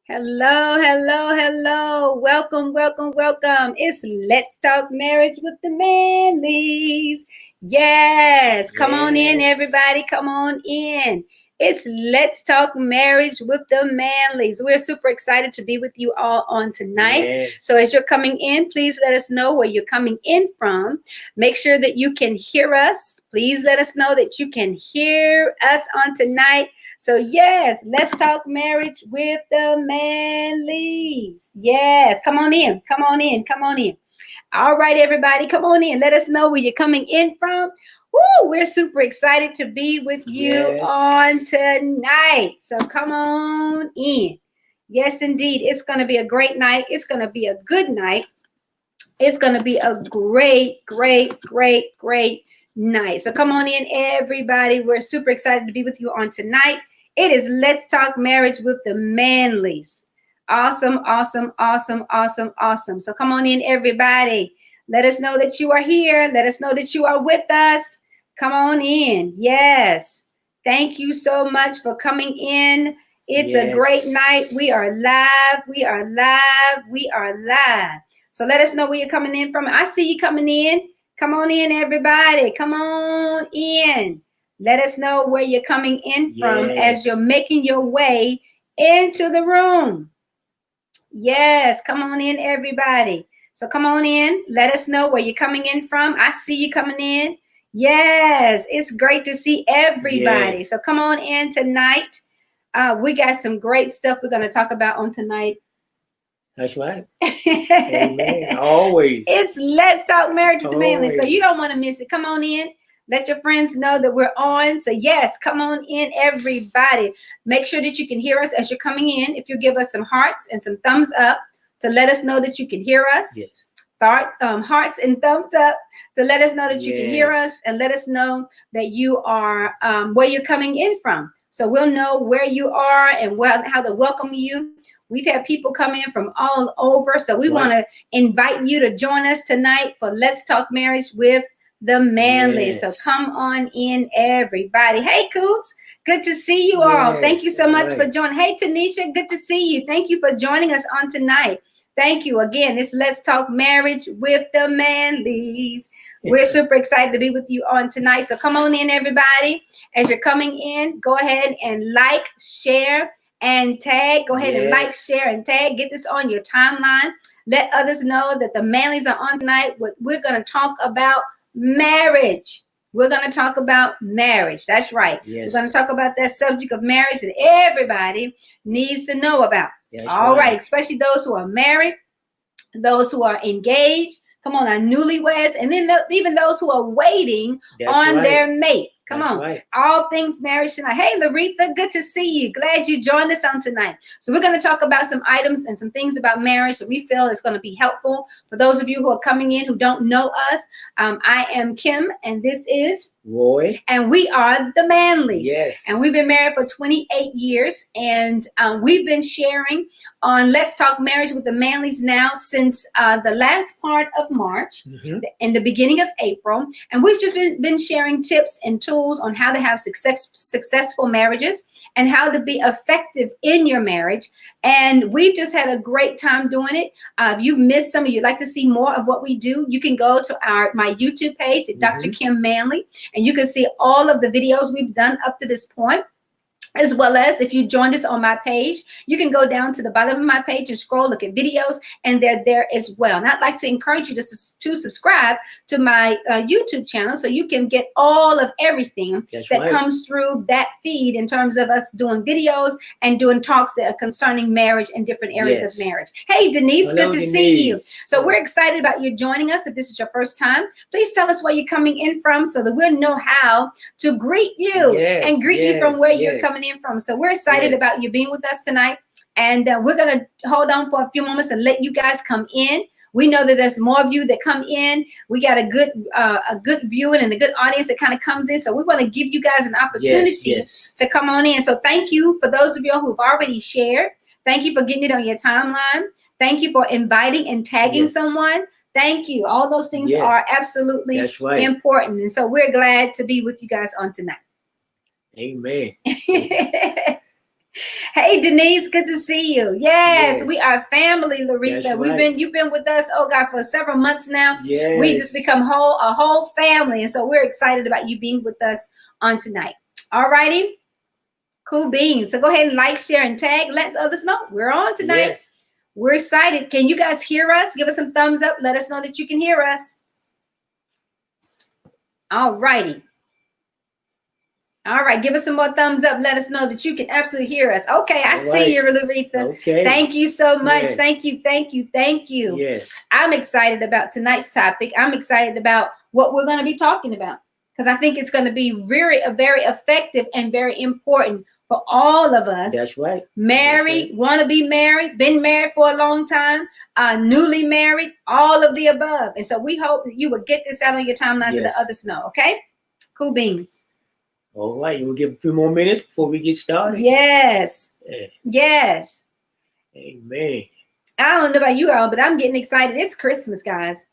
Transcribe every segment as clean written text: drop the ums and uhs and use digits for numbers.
Hello, hello, hello. Welcome, welcome, welcome. It's Let's Talk Marriage with the Manleys. Yes, come on in, Yes. everybody. Come on in. It's Let's Talk Marriage with the Manleys. We're super excited to be with you all on tonight. So, as Yes. you're coming in, please let us know where you're coming in from. Make sure that you can hear us. Please let us know that you can hear us on tonight. So, yes, let's talk marriage with the Manleys. Yes, come on in, come on in, come on in. All right, everybody, come on in. Let us know where you're coming in from. Woo, we're super excited to be with you on Yes. tonight. So, come on in. Yes, indeed. It's going to be a great night. It's going to be a good night. It's going to be a great, great, great, great night. So come on in, everybody. We're super excited to be with you on tonight. It is Let's Talk Marriage with the Manleys. Awesome, awesome, awesome, awesome, awesome. So come on in, everybody. Let us know that you are here. Let us know that you are with us. Come on in. Yes. Thank you so much for coming in. It's a great night. We Yes. are live. We are live. We are live. So let us know where you're coming in from. I see you coming in. Come on in, everybody. Come on in. Let us know where you're coming in from as you're Yes. making your way into the room. Yes, come on in, everybody. So come on in. Let us know where you're coming in from. I see you coming in. Yes, it's great to see everybody. Yes. So come on in tonight. We got some great stuff we're going to talk about on tonight. That's right. Amen. Always. It's Let's Talk Marriage with the Manly. So you Always. don't want to miss it. Come on in. Let your friends know that we're on. So yes, come on in, everybody. Make sure that you can hear us as you're coming in. If you give us some hearts and some thumbs up to let us know that you can hear us. Yes. Hearts and thumbs up to let us know that you can hear us Yes. and let us know that you are where you're coming in from. So we'll know where you are and how to welcome you. We've had people come in from all over. So we That's want right. to invite you to join us tonight for Let's Talk Marriage with the Manly. So Yes. come on in, everybody. Hey, Coots. Good to see you all. Thank you Yes. so All much for right. joining. Hey, Tanisha, good to see you. Thank you for joining us on tonight. Thank you again. It's Let's Talk Marriage with the Manleys. We're super excited to be with you on tonight. So come on in, everybody. As you're coming in, go ahead and like, share, and tag. Go ahead and like, share, Yes. and tag. Get this on your timeline. Let others know that the Manleys are on tonight. We're going to talk about marriage. We're going to talk about marriage. That's right. We're going Yes. to talk about that subject of marriage that everybody needs to know about. That's All right, right. especially those who are married, those who are engaged, come on, our newlyweds, and then even those who are waiting That's on right. their mate. Come That's on, right. all things marriage tonight. Hey, Laretha, good to see you. Glad you joined us on tonight. So we're going to talk about some items and some things about marriage that we feel is going to be helpful for those of you who are coming in who don't know us. I am Kim, and this is Roy. and we are the Manleys. And Yes. we've been married for 28 years. And we've been sharing on Let's Talk Marriage with the Manleys now since the last part of March Mm-hmm. and the beginning of April. And we've just been sharing tips and tools on how to have successful marriages and how to be effective in your marriage. And we've just had a great time doing it. If you've missed some, or you'd like to see more of what we do, you can go to my YouTube page at Dr. Mm-hmm. Kim Manley, and you can see all of the videos we've done up to this point. As well as if you joined us on my page, you can go down to the bottom of my page and scroll, look at videos, and they're there as well. And I'd like to encourage you to subscribe to my YouTube channel so you can get all of everything that comes through that feed in terms of us doing videos and doing talks that are concerning marriage and different areas of marriage. Hey, Denise, Hello, good to Denise. see you. So we're excited about you joining us. If this is your first time, please tell us where you're coming in from so that we'll know how to greet you and greet you from where you're coming in from. So we're excited about you being with us tonight. And we're going to hold on for a few moments and let you guys come in. We know that there's more of you that come in. We got a good viewing and a good audience that kind of comes in. So we want to give you guys an opportunity to come on in. So thank you for those of you who've already shared. Thank you for getting it on your timeline. Thank you for inviting and tagging someone. Thank you. All those things are absolutely important. And so we're glad to be with you guys on tonight. Amen. Hey Denise, good to see you. Yes, we are family, Laretha. You've been with us, oh God, for several months now. Yes. We just become a whole family. And so we're excited about you being with us on tonight. All righty. Cool beans. So go ahead and like, share, and tag. Let others know we're on tonight. Yes. We're excited. Can you guys hear us? Give us some thumbs up. Let us know that you can hear us. All righty. All right, give us some more thumbs up. Let us know that you can absolutely hear us. Okay, I see you, Laretha. Okay. Thank you so much. Yes. Thank you, thank you, thank you. Yes. I'm excited about tonight's topic. I'm excited about what we're going to be talking about because I think it's going to be very effective and very important for all of us. That's right. Married, want to be married, been married for a long time, newly married, all of the above. And so we hope that you will get this out on your timeline so that others know, okay? Cool beans. All right, we'll give a few more minutes before we get started. Yes. Yeah. Yes. Amen. I don't know about you all, but I'm getting excited. It's Christmas, guys.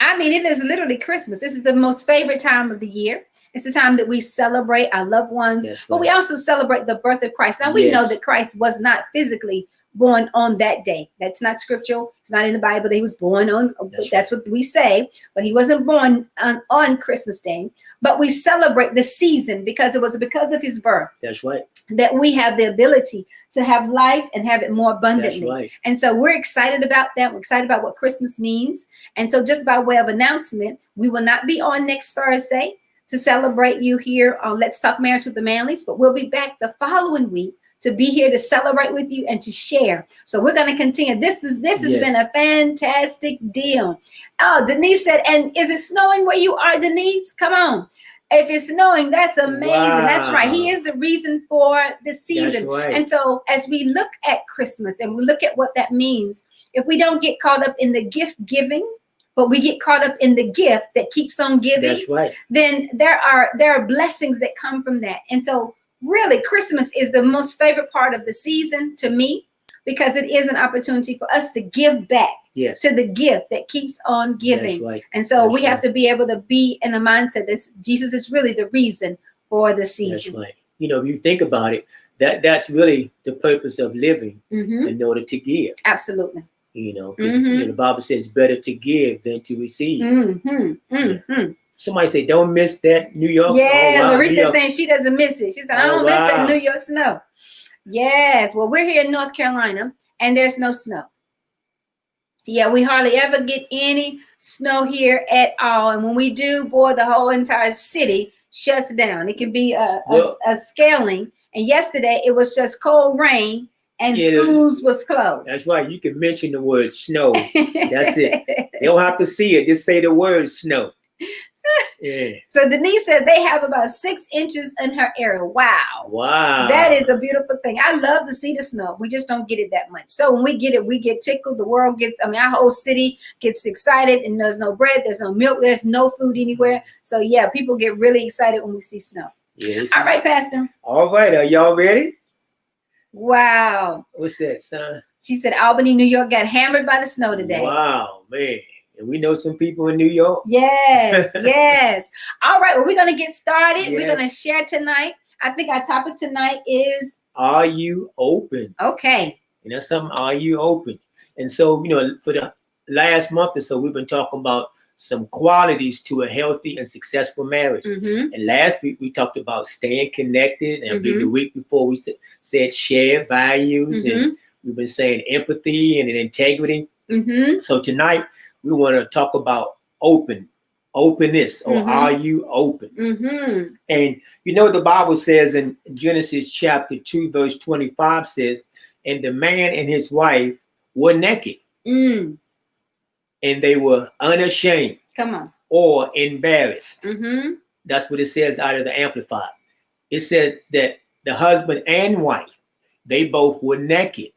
I mean, it is literally Christmas. This is the most favorite time of the year. It's the time that we celebrate our loved ones, but we also celebrate the birth of Christ. Now, we know that Christ was not physically born on that day. That's not scriptural. It's not in the Bible that he was born on. That's what we say. But he wasn't born on Christmas Day. But we celebrate the season because it was because of his birth. That's right. That we have the ability to have life and have it more abundantly. That's right. And so we're excited about that. We're excited about what Christmas means. And so just by way of announcement, we will not be on next Thursday to celebrate you here on Let's Talk Marriage with the Manleys, but we'll be back the following week to be here to celebrate with you and to share. So we're going to continue. This has been a fantastic deal. Oh, Denise said, and is it snowing where you are, Denise? Come on. If it's snowing, that's amazing. Wow. That's right. He is the reason for the season. Right. And so as we look at Christmas and we look at what that means, if we don't get caught up in the gift giving, but we get caught up in the gift that keeps on giving, that's right. Then there are blessings that come from that. And so really, Christmas is the most favorite part of the season to me because it is an opportunity for us to give back to the gift that keeps on giving. Right. And so we have to be able to be in a mindset that Jesus is really the reason for the season. That's right. You know, if you think about it, that's really the purpose of living in order to give. Absolutely. You know, you know, the Bible says better to give than to receive. Somebody say, don't miss that New York. Yeah, oh, wow. Laretha saying she doesn't miss it. She said, I don't miss that New York snow. Yes. Well, we're here in North Carolina and there's no snow. Yeah, we hardly ever get any snow here at all. And when we do, boy, the whole entire city shuts down. It can be a scaling. And yesterday it was just cold rain and schools was closed. That's right. You can mention the word snow. That's it. You don't have to see it. Just say the word snow. Yeah. So Denise said they have about 6 inches in her area. Wow. Wow. That is a beautiful thing. I love to see the snow. We just don't get it that much. So when we get it, we get tickled. The world gets, our whole city gets excited and there's no bread, there's no milk, there's no food anywhere. So yeah, people get really excited when we see snow. Yes. All right, Pastor. All right. Are y'all ready? Wow. What's that, son? She said Albany, New York got hammered by the snow today. Wow, man. And we know some people in New York. Yes, yes. All right, well, we're going to get started. Yes. We're going to share tonight. I think our topic tonight is... Are you open? Okay. And that's something, are you open? And so, you know, for the last month or so, we've been talking about some qualities to a healthy and successful marriage. And last week, we talked about staying connected. And the week before, we said share values. And we've been saying empathy and integrity. So tonight, we want to talk about openness, or are you open? And you know, the Bible says in Genesis chapter 2, verse 25 says, and the man and his wife were naked. And they were unashamed. Come on. Or embarrassed. That's what it says out of the Amplified. It said that the husband and wife, they both were naked.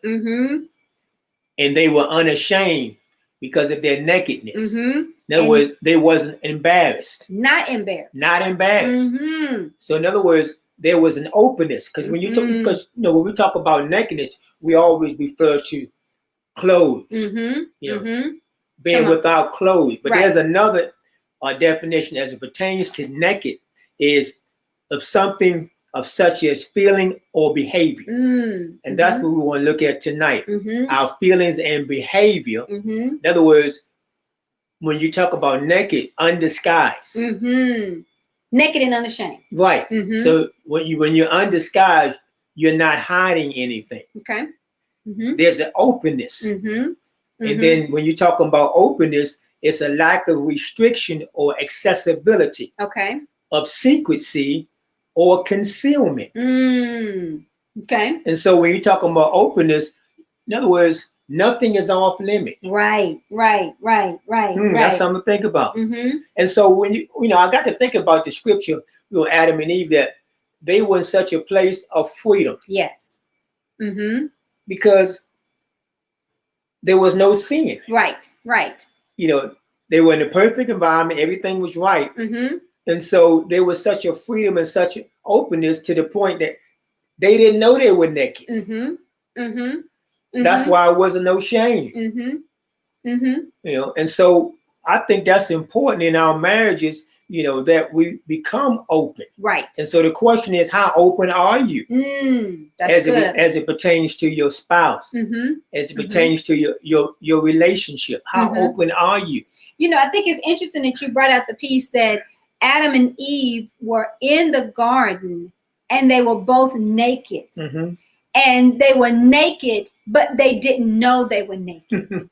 And they were unashamed because of their nakedness. In other words, they wasn't embarrassed. Not embarrassed. Not embarrassed. So in other words, there was an openness. Because when you talk, because you know, when we talk about nakedness, we always refer to clothes. You know, being without clothes. But there's another definition as it pertains to naked, is of something of such as feeling or behavior. And that's what we want to look at tonight. Our feelings and behavior. In other words, when you talk about naked, undisguised. Naked and unashamed. Right. So when you're undisguised, you're not hiding anything. Okay. There's an openness. And then when you're talking about openness, it's a lack of restriction or accessibility. Okay. Of secrecy or concealment. Okay. And so when you're talking about openness, in other words, nothing is off limit. Right. That's something to think about. And so when I got to think about the scripture, Adam and Eve, that they were in such a place of freedom. Yes. Because there was no sin. Right. They were in a perfect environment. Everything was right. And so there was such a freedom and such an openness to the point that they didn't know they were naked. That's why it wasn't no shame. And so I think that's important in our marriages, that we become open. Right. And so the question is, how open are you? That's good. As it pertains to your spouse, as it pertains to your relationship, how open are you? I think it's interesting that you brought out the piece that Adam and Eve were in the garden and they were both naked. And they were naked, but they didn't know they were naked.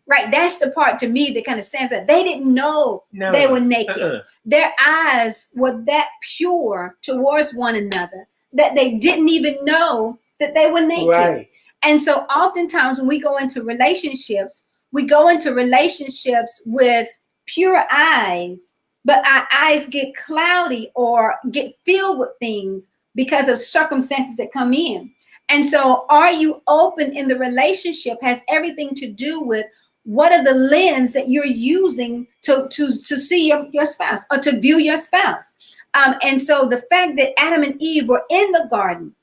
Right. That's the part to me that kind of stands out. They didn't know they were naked. Their eyes were that pure towards one another that they didn't even know that they were naked. Right. And so oftentimes when we go into relationships with pure eyes, but our eyes get cloudy or get filled with things because of circumstances that come in. And so are you open in the relationship has everything to do with what are the lens that you're using to see your spouse or to view your spouse. And so the fact that Adam and Eve were in the garden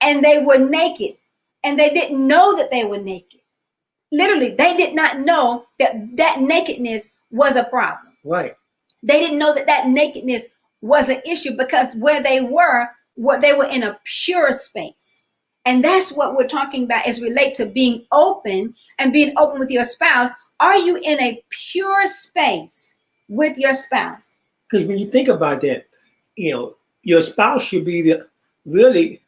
and they were naked and they didn't know that they were naked. Literally, they did not know that nakedness was a problem. Right. They didn't know that nakedness was an issue because where they were in a pure space. And that's what we're talking about is relate to being open and being open with your spouse. Are you in a pure space with your spouse? Because when you think about that, your spouse should be really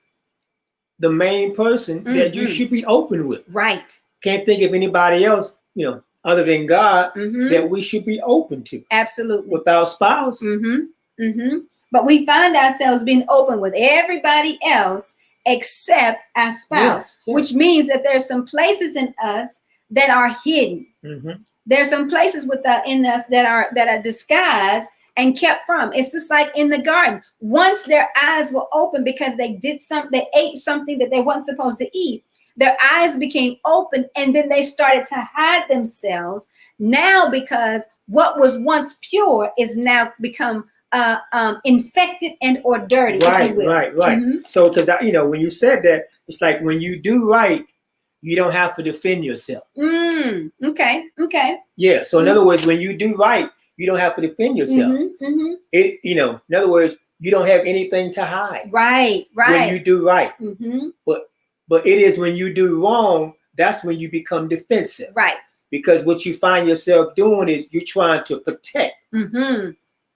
the main person that you should be open with. Right. Can't think of anybody else, other than God, that we should be open to. Absolutely. With our spouse. But we find ourselves being open with everybody else except our spouse, yes. Which means that there's some places in us that are hidden. There's some places in us that are disguised and kept from. It's just like in the garden. Once their eyes were open because they ate something that they weren't supposed to eat. Their eyes became open and then they started to hide themselves now because what was once pure is now become infected and or dirty. Right. So because when you said that, it's like when you do right, you don't have to defend yourself. Okay. Yeah. So in other words, when you do right, you don't have to defend yourself. In other words, you don't have anything to hide. Right. When you do right. But it is when you do wrong, that's when you become defensive. Right. Because what you find yourself doing is you're trying to protect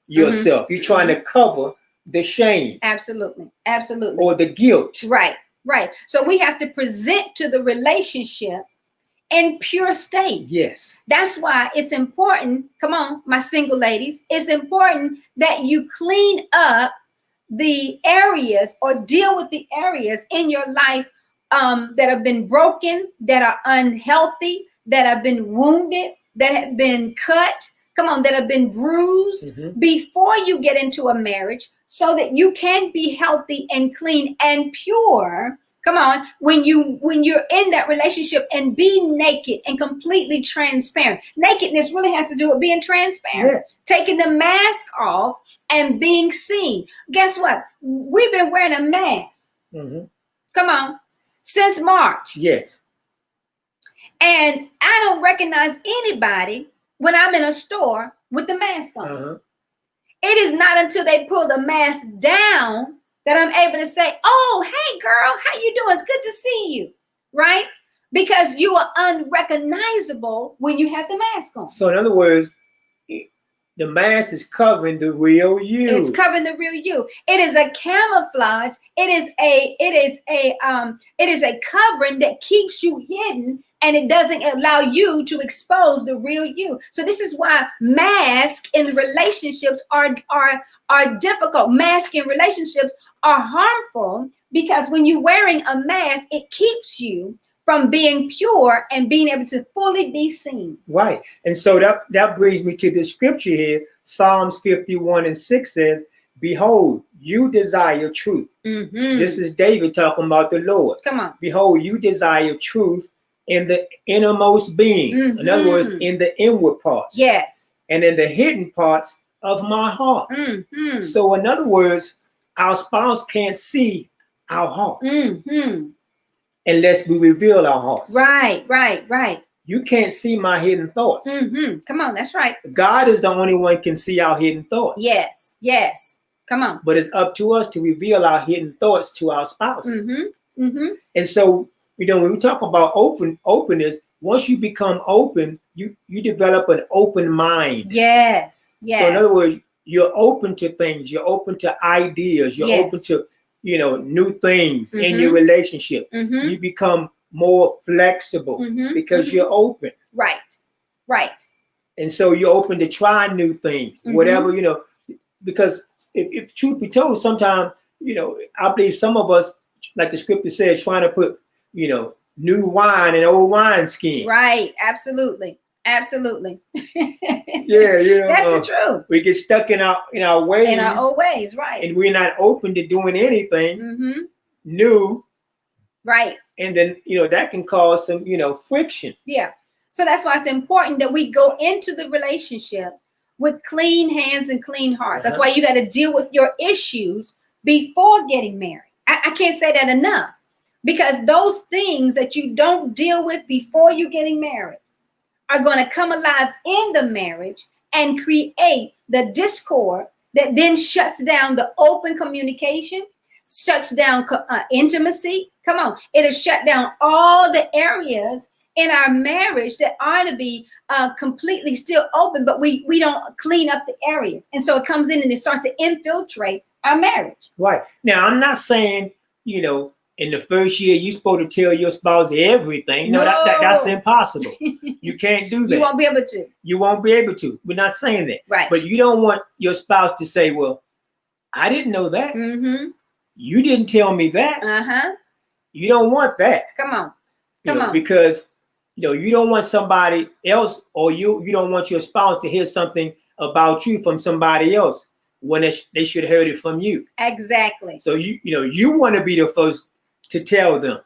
yourself. You're trying to cover the shame. Absolutely. Or the guilt. Right. So we have to present to the relationship in pure state. Yes. That's why it's important. Come on, my single ladies. It's important that you clean up the areas or deal with the areas in your life that have been broken, that are unhealthy, that have been wounded, that have been cut. Come on, that have been bruised before you get into a marriage so that you can be healthy and clean and pure. Come on, when you're in that relationship and be naked and completely transparent. Nakedness really has to do with being transparent, taking the mask off and being seen. Guess what? We've been wearing a mask. Come on, since March. Yes. And I don't recognize anybody when I'm in a store with the mask on. It is not until they pull the mask down that I'm able to say, oh, hey girl, how you doing? It's good to see you, right? Because you are unrecognizable when you have the mask on. So in other words, the mask is covering the real you. It's covering the real you. It is a camouflage. It is a covering that keeps you hidden, and it doesn't allow you to expose the real you. So this is why masks in relationships are difficult. Masks in relationships are harmful, because when you're wearing a mask, it keeps you from being pure and being able to fully be seen. Right. And so that brings me to the scripture here. Psalms 51:6 says, behold, you desire truth. Mm-hmm. This is David talking about the Lord. Come on. Behold, you desire truth in the innermost being. Mm-hmm. In other words, in the inward parts. Yes. And in the hidden parts of my heart. Mm-hmm. So in other words, our spouse can't see our heart. Mm-hmm. Unless we reveal our hearts. Right. You can't see my hidden thoughts. Mm-hmm. Come on, that's right. God is the only one can see our hidden thoughts. Yes. Come on. But it's up to us to reveal our hidden thoughts to our spouse. Mm-hmm. Mm-hmm. And so, when we talk about openness, once you become open, you develop an open mind. Yes. So in other words, you're open to things. You're open to ideas. You're open to new things in your relationship. Mm-hmm. You become more flexible because you're open. Right. And so you're open to try new things, whatever, because if truth be told, sometimes, I believe some of us, like the scripture says, trying to put, new wine in old wineskin. Right. Absolutely. Yeah, that's the truth. We get stuck in our ways. In our old ways, right. And we're not open to doing anything new. Right. And then, that can cause some, friction. Yeah. So that's why it's important that we go into the relationship with clean hands and clean hearts. That's why you got to deal with your issues before getting married. I can't say that enough, because those things that you don't deal with before you getting married are going to come alive in the marriage and create the discord that then shuts down the open communication, shuts down intimacy. Come on. It'll shut down all the areas in our marriage that ought to be completely still open, but we don't clean up the areas. And so it comes in and it starts to infiltrate our marriage. Right. Now, I'm not saying, in the first year, you're supposed to tell your spouse everything. No, that's impossible. You can't do that. You won't be able to. You won't be able to. We're not saying that. Right. But you don't want your spouse to say, well, I didn't know that. Mm-hmm. You didn't tell me that. Uh-huh. You don't want that. Come on. Because, you don't want somebody else, or you don't want your spouse to hear something about you from somebody else when they should have heard it from you. Exactly. So, you want to be the first to tell them.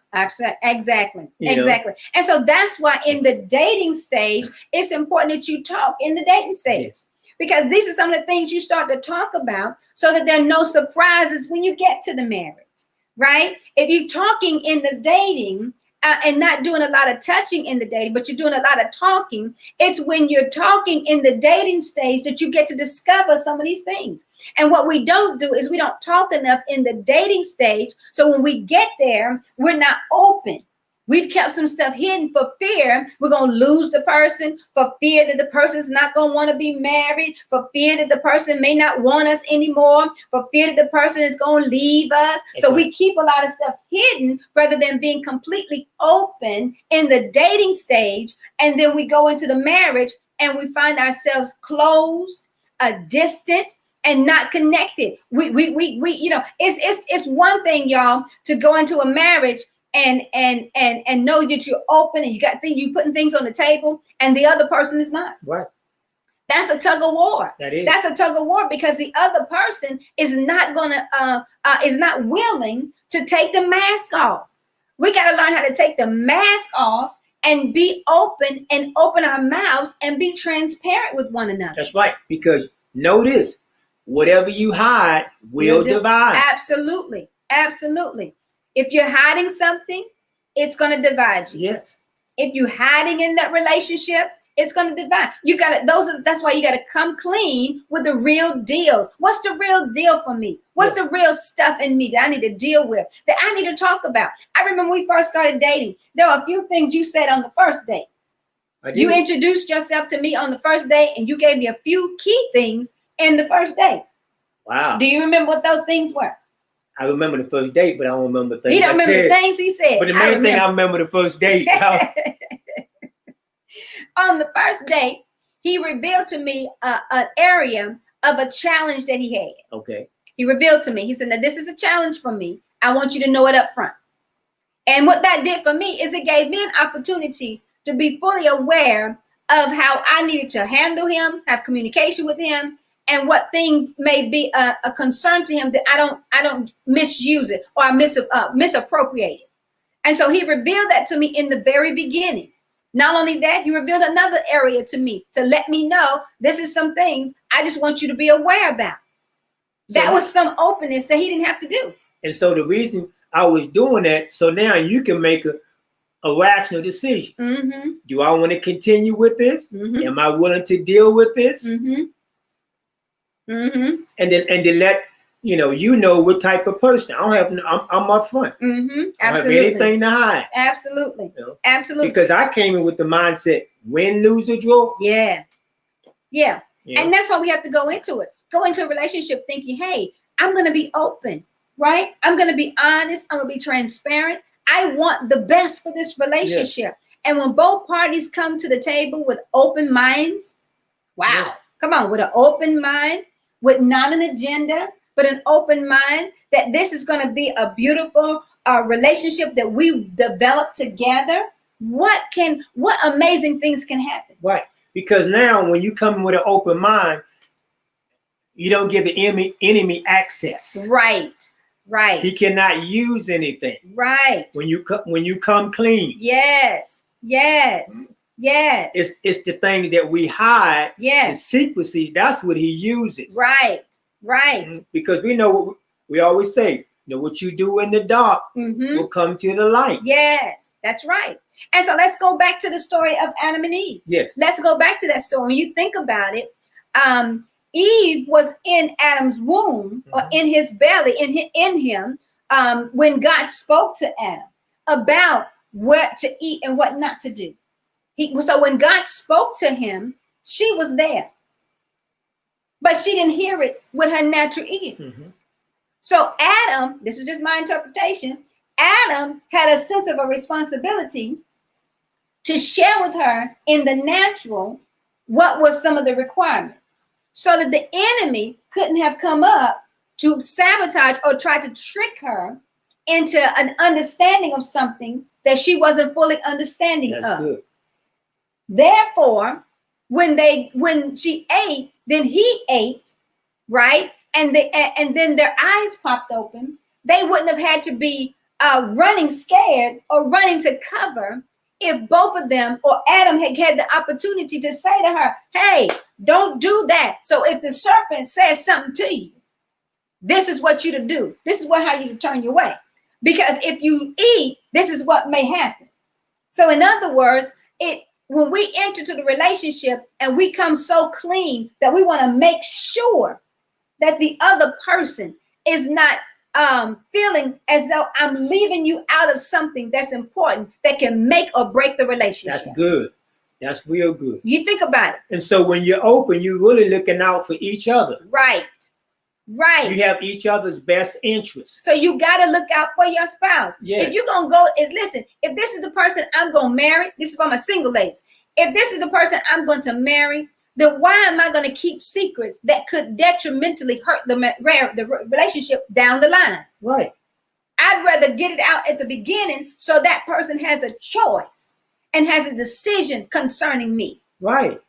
Exactly. And so that's why in the dating stage, it's important that you talk in the dating stage. Yes. Because these are some of the things you start to talk about so that there are no surprises when you get to the marriage, right? If you're talking in the dating and not doing a lot of touching in the dating, but you're doing a lot of talking, it's when you're talking in the dating stage that you get to discover some of these things. And what we don't do is we don't talk enough in the dating stage. So when we get there, we're not open. We've kept some stuff hidden for fear we're going to lose the person, for fear that the person's not going to want to be married, for fear that the person may not want us anymore, for fear that the person is going to leave us. So we keep a lot of stuff hidden rather than being completely open in the dating stage. And then we go into the marriage and we find ourselves closed, distant, and not connected. It's one thing, y'all, to go into a marriage and know that you're open and you putting things on the table, and the other person is not. Right. That's a tug of war. That's a tug of war, because the other person is not willing to take the mask off. We got to learn how to take the mask off and be open and open our mouths and be transparent with one another. That's right. Because notice, whatever you hide will divide. Absolutely. If you're hiding something, it's going to divide you. Yes. If you're hiding in that relationship, it's going to divide. You got to, that's why you got to come clean with the real deals. What's the real deal for me? What's the real stuff in me that I need to deal with, that I need to talk about? I remember when we first started dating, there were a few things you said on the first date. You introduced yourself to me on the first date, and you gave me a few key things in the first date. Wow. Do you remember what those things were? I remember the first date, but I don't remember the things He don't remember the things he said. But the main thing I remember the first date. On the first date, he revealed to me an area of a challenge that he had. Okay. He revealed to me. He said, now this is a challenge for me. I want you to know it up front. And what that did for me is it gave me an opportunity to be fully aware of how I needed to handle him, have communication with him, and what things may be a concern to him that I don't misuse it or misappropriate it. And so he revealed that to me in the very beginning. Not only that, he revealed another area to me to let me know this is some things I just want you to be aware about. So that was some openness that he didn't have to do. And so the reason I was doing that, so now you can make a rational decision. Mm-hmm. Do I want to continue with this? Mm-hmm. Am I willing to deal with this? Mm-hmm. Mm-hmm. And then let you know what type of person I'm upfront. Mm-hmm. I don't have anything to hide. Absolutely. Absolutely. Because I came in with the mindset, win, lose, or draw. Yeah. And that's why we have to go into it. Go into a relationship thinking, hey, I'm going to be open, right? I'm going to be honest. I'm going to be transparent. I want the best for this relationship. And when both parties come to the table with open minds, come on, with an open mind, with not an agenda, but an open mind, that this is going to be a beautiful relationship that we develop together. What amazing things can happen? Right. Because now when you come with an open mind, you don't give the enemy access. Right. He cannot use anything. Right. When you come clean. Yes. It's the thing that we hide. Yes. The secrecy. That's what he uses. Right. Because we know what we always say. What you do in the dark will come to the light. Yes, that's right. And so let's go back to the story of Adam and Eve. Yes. Let's go back to that story. When you think about it, Eve was in Adam's womb, or in his belly, in him, when God spoke to Adam about what to eat and what not to do. So when God spoke to him, she was there, but she didn't hear it with her natural ears. So Adam, this is just my interpretation, Adam had a sense of a responsibility to share with her in the natural what was some of the requirements, so that the enemy couldn't have come up to sabotage or try to trick her into an understanding of something that she wasn't fully understanding of. Good. Therefore, when she ate, then he ate, right? And then their eyes popped open. They wouldn't have had to be running scared or running to cover if both of them, or Adam, had the opportunity to say to her, hey, don't do that. So if the serpent says something to you, this is what you to do. This is how you to turn your way. Because if you eat, this is what may happen. So in other words, when we enter to the relationship and we come so clean that we want to make sure that the other person is not feeling as though I'm leaving you out of something that's important that can make or break the relationship. That's good. That's real good. You think about it. And so when you're open, you're really looking out for each other. Right. You have each other's best interests. So you got to look out for your spouse. Yes. If you're going to go, listen, if this is the person I'm going to marry, this is for my single ladies. If this is the person I'm going to marry, then why am I going to keep secrets that could detrimentally hurt the relationship down the line? Right. I'd rather get it out at the beginning so that person has a choice and has a decision concerning me. Right.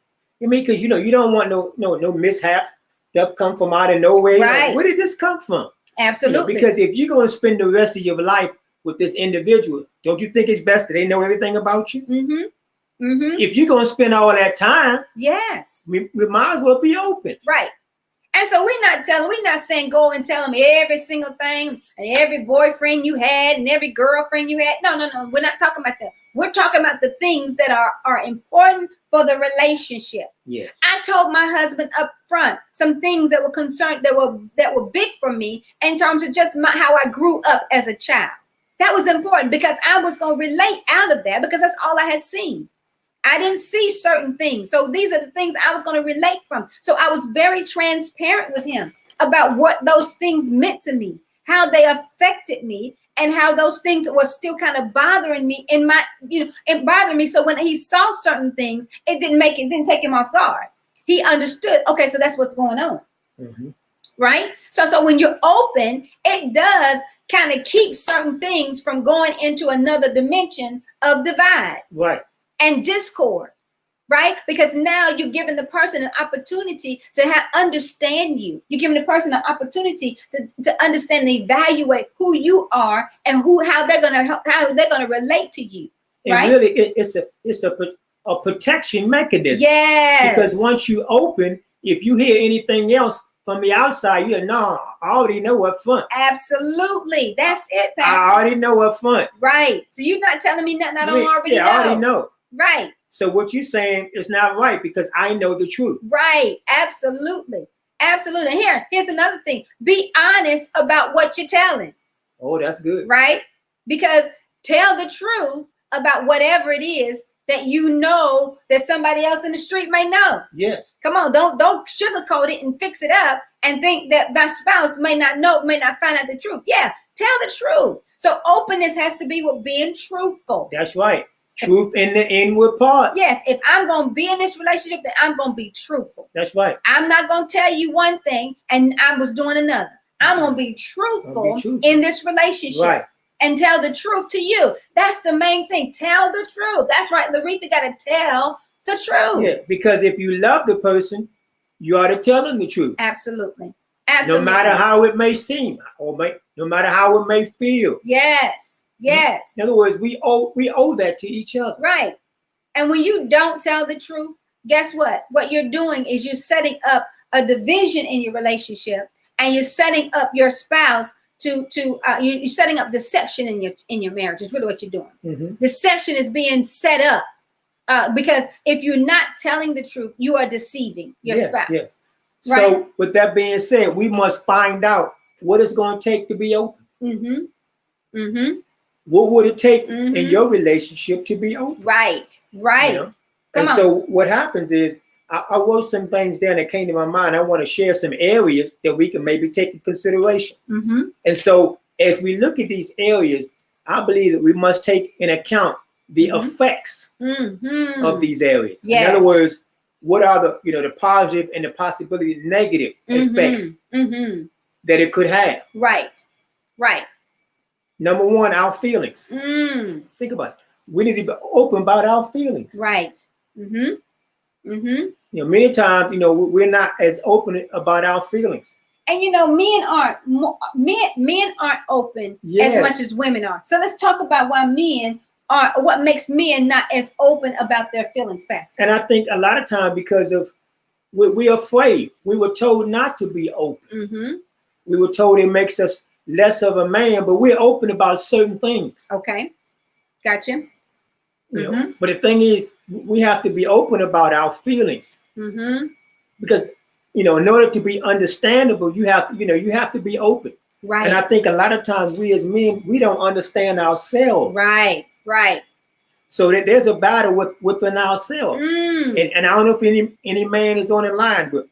I mean, because you don't want no mishap stuff come from out of nowhere. Right. Like, where did this come from? Absolutely. Because if you're going to spend the rest of your life with this individual, don't you think it's best that they know everything about you? Mm-hmm. Mm-hmm. If you're going to spend all that time, yes, we might as well be open. Right. And so we're not saying go and tell them every single thing and every boyfriend you had and every girlfriend you had. No. We're not talking about that. We're talking about the things that are important for the relationship. Yeah. I told my husband up front some things that were concerned, that were big for me in terms of just how I grew up as a child. That was important because I was going to relate out of that because that's all I had seen. I didn't see certain things. So these are the things I was going to relate from. So I was very transparent with him about what those things meant to me, how they affected me, and how those things were still kind of bothering me it bothered me. So when he saw certain things, it didn't take him off guard. He understood, okay, so that's what's going on. Mm-hmm. Right? So when you're open, it does kind of keep certain things from going into another dimension of divide. Right. And discord, right? Because now you're giving the person an opportunity to understand you. You're giving the person an opportunity to understand and evaluate who you are and how they're gonna relate to you. Right? And really, it's a protection mechanism. Yes. Because once you open, if you hear anything else from the outside, you're I already know up front. Absolutely, that's it, Pastor. I already know up front. Right. So you're not telling me nothing I don't already know. I already know. Right. So what you're saying is not right because I know the truth. Right. Absolutely. Absolutely. Here's another thing. Be honest about what you're telling. Oh, that's good. Right? Because tell the truth about whatever it is that you know that somebody else in the street may know. Yes. Come on, don't sugarcoat it and fix it up and think that my spouse may not find out the truth. Yeah, tell the truth. So openness has to be with being truthful. That's right. Truth in the inward parts. Yes, if I'm going to be in this relationship, then I'm going to be truthful. That's right. I'm not going to tell you one thing and I was doing another. I'm going to be truthful in this relationship. Right. And tell the truth to you. That's the main thing. Tell the truth. That's right. Laretha got to tell the truth. Yeah, because if you love the person, you ought to tell them the truth. Absolutely. Absolutely. No matter how it may seem or no matter how it may feel. Yes. Yes. In other words, we owe that to each other. Right. And when you don't tell the truth, guess what? What you're doing is you're setting up a division in your relationship, and you're setting up your spouse you're setting up deception in your marriage. It's really what you're doing. Mm-hmm. Deception is being set up because if you're not telling the truth, you are deceiving your spouse. Yes. Right? So with that being said, we must find out what it's going to take to be open. Mm-hmm. Mm-hmm. What would it take in your relationship to be open? Right. Right. You know? So what happens is I wrote some things down that came to my mind. I want to share some areas that we can maybe take in consideration. Mm-hmm. And so as we look at these areas, I believe that we must take in account the effects of these areas. Yes. In other words, what are the positive and the possibility negative effects that it could have? Right. Right. Number one, our feelings. Think about it. We need to be open about our feelings. Right. Mm-hmm. Mm-hmm. Many times, we're not as open about our feelings. And men aren't open as much as women are. So let's talk about what makes men not as open about their feelings faster. And I think a lot of times because of we're afraid. We were told not to be open. Mm-hmm. We were told it makes us less of a man, but we're open about certain things. Okay. Gotcha. But the thing is, we have to be open about our feelings. Because, in order to be understandable, you have to be open. Right. And I think a lot of times we as men, we don't understand ourselves. Right. Right. So that there's a battle within ourselves. And I don't know if any man is on the line, but,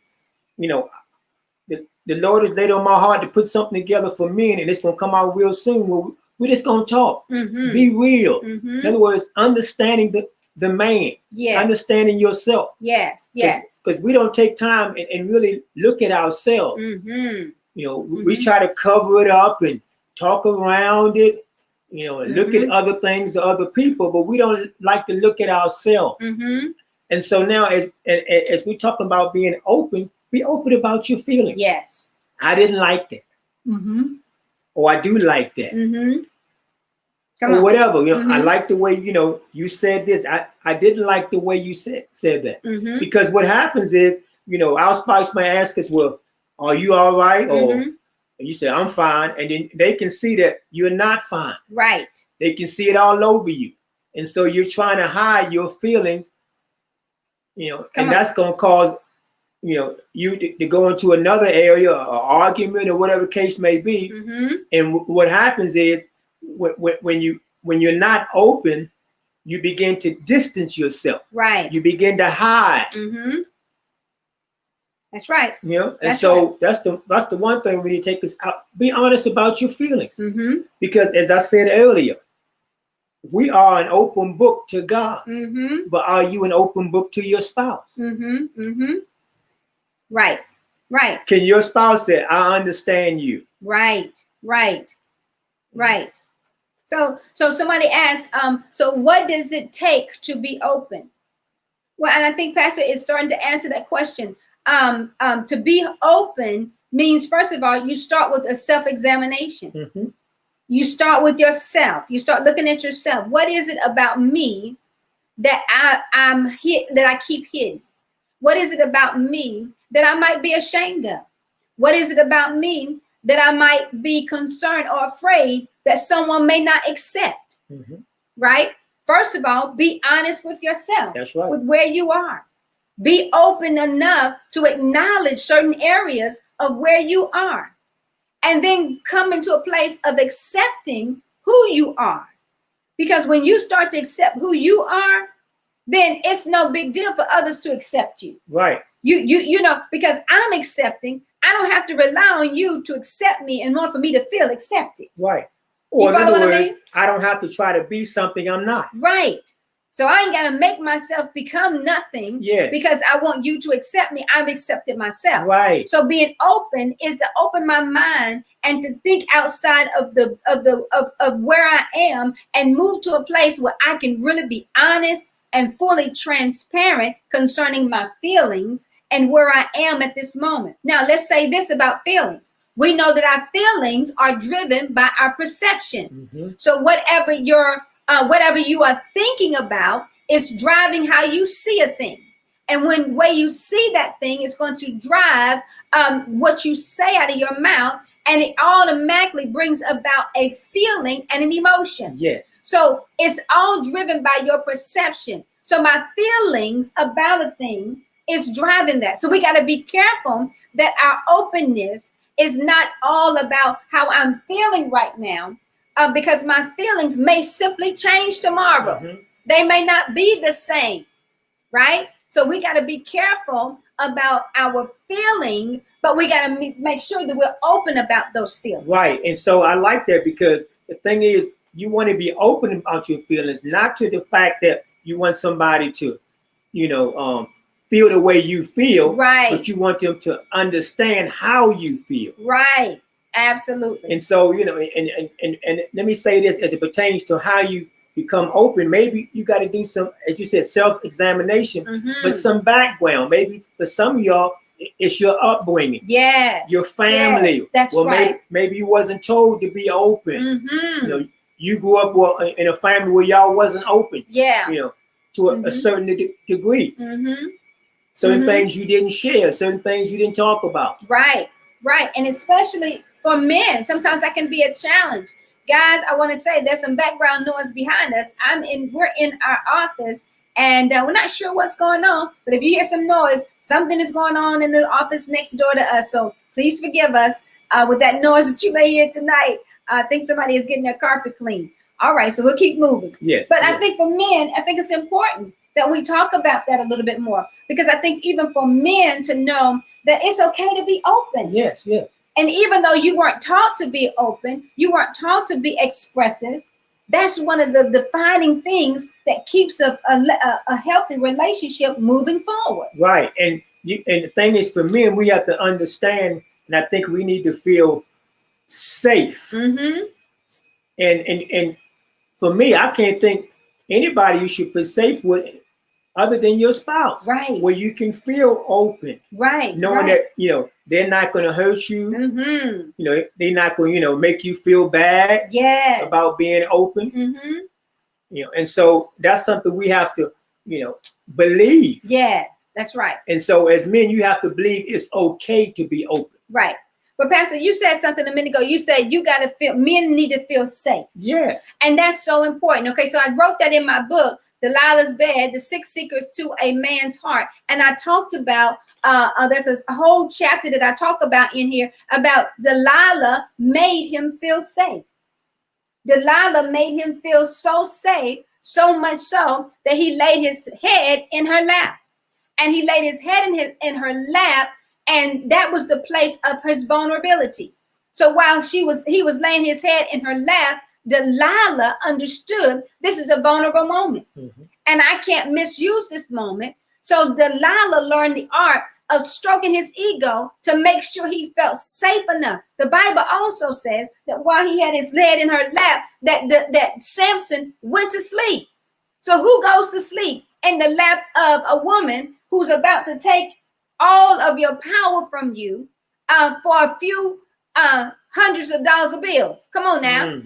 the Lord has laid on my heart to put something together for men, and it's going to come out real soon. We're just going to talk. Be real. In other words, understanding the man. Yes. Understanding yourself. Yes. Yes. Because we don't take time and really look at ourselves. We try to cover it up and talk around it, and look at other things or other people, but we don't like to look at ourselves. And so now as we talk about being open, be open about your feelings. Yes. I didn't like that. Or I do like that. Or whatever. I like the way, you said this. I didn't like the way you said that. Because what happens is, our spouse may ask us, well, are you all right? Or Mm-hmm. you say, I'm fine. And then they can see that you're not fine. Right. They can see it all over you. And so you're trying to hide your feelings, and that's going to cause, you to go into another area, or argument, or whatever case may be. Mm-hmm. And what happens is when you're not open, you begin to distance yourself. Right. You begin to hide. Mm-hmm. That's right. And that's so right. that's the one thing we need to take this out. Be honest about your feelings. Mm-hmm. Because as I said earlier, we are an open book to God. Mm-hmm. But are you an open book to your spouse? Mm-hmm. Mm-hmm. Right. Right. Can your spouse say, I understand you? Right. Right. Right. So somebody asked, so what does it take to be open? Well, and I think Pastor is starting to answer that question. To be open means, first of all, you start with a self-examination. Mm-hmm. You start with yourself. You start looking at yourself. What is it about me that I keep hidden? What is it about me that I might be ashamed of? What is it about me that I might be concerned or afraid that someone may not accept? Mm-hmm. Right? First of all, be honest with yourself. That's right. With where you are. Be open enough to acknowledge certain areas of where you are. And then come into a place of accepting who you are. Because when you start to accept who you are, then it's no big deal for others to accept you. Right. Because I'm accepting, I don't have to rely on you to accept me in order for me to feel accepted. Right. Or you follow what I mean? I don't have to try to be something I'm not. Right. So I ain't got to make myself become nothing. Yes. Because I want you to accept me. I've accepted myself. Right. So being open is to open my mind and to think outside of where I am and move to a place where I can really be honest and fully transparent concerning my feelings and where I am at this moment. Now, let's say this about feelings. We know that our feelings are driven by our perception. Mm-hmm. So whatever you are thinking about is driving how you see a thing. And when way you see that thing is going to drive what you say out of your mouth, and it automatically brings about a feeling and an emotion. Yes. So it's all driven by your perception. So my feelings about a thing is driving that. So we got to be careful that our openness is not all about how I'm feeling right now, because my feelings may simply change tomorrow. Mm-hmm. They may not be the same, right? So we got to be careful about our feeling, but we got to make sure that we're open about those feelings. Right. And so I like that, because the thing is, you want to be open about your feelings, not to the fact that you want somebody to, feel the way you feel, right? But you want them to understand how you feel, right? Absolutely. And so, and let me say this as it pertains to how you become open. Maybe you got to do some, as you said, self-examination, mm-hmm. but some background. Maybe for some of y'all, it's your upbringing. Yes. Your family. Yes, that's right. Maybe you wasn't told to be open. Mm-hmm. You grew up in a family where y'all wasn't open. Yeah. To mm-hmm. a certain degree. Mm-hmm. Certain mm-hmm. things you didn't share. Certain things you didn't talk about. Right. Right. And especially for men, sometimes that can be a challenge. Guys, I want to say there's some background noise behind us. We're in our office, and we're not sure what's going on. But if you hear some noise, something is going on in the office next door to us. So please forgive us with that noise that you may hear tonight. I think somebody is getting their carpet clean. All right, so we'll keep moving. Yes. But yes. I think for men, I think it's important that we talk about that a little bit more, because I think even for men to know that it's okay to be open. Yes. Yes. And even though you weren't taught to be open, you weren't taught to be expressive, that's one of the defining things that keeps a healthy relationship moving forward. Right. And the thing is, for men, we have to understand, and I think we need to feel safe. Mm-hmm. And for me, I can't think anybody you should feel safe with other than your spouse. Right. Where you can feel open. Right. Knowing that, they're not going to hurt you. Mm-hmm. They're not going to, make you feel bad. Yeah. About being open. Mm-hmm. And so that's something we have to, believe. Yes, that's right. And so as men, you have to believe it's okay to be open. Right. But Pastor, you said something a minute ago. You said you got to feel, men need to feel safe. Yes. And that's so important. Okay, so I wrote that in my book, Delilah's Bed, The 6 Secrets to a Man's Heart. And I talked about, there's a whole chapter that I talk about in here about Delilah made him feel safe. Delilah made him feel so safe, so much so that he laid his head in her lap. And he laid his head in her lap, and that was the place of his vulnerability. So while he was laying his head in her lap, Delilah understood this is a vulnerable moment. Mm-hmm. And I can't misuse this moment. So Delilah learned the art of stroking his ego to make sure he felt safe enough. The Bible also says that while he had his head in her lap, that Samson went to sleep. So who goes to sleep in the lap of a woman who's about to take all of your power from you for a few hundreds of dollars of bills? Come on now.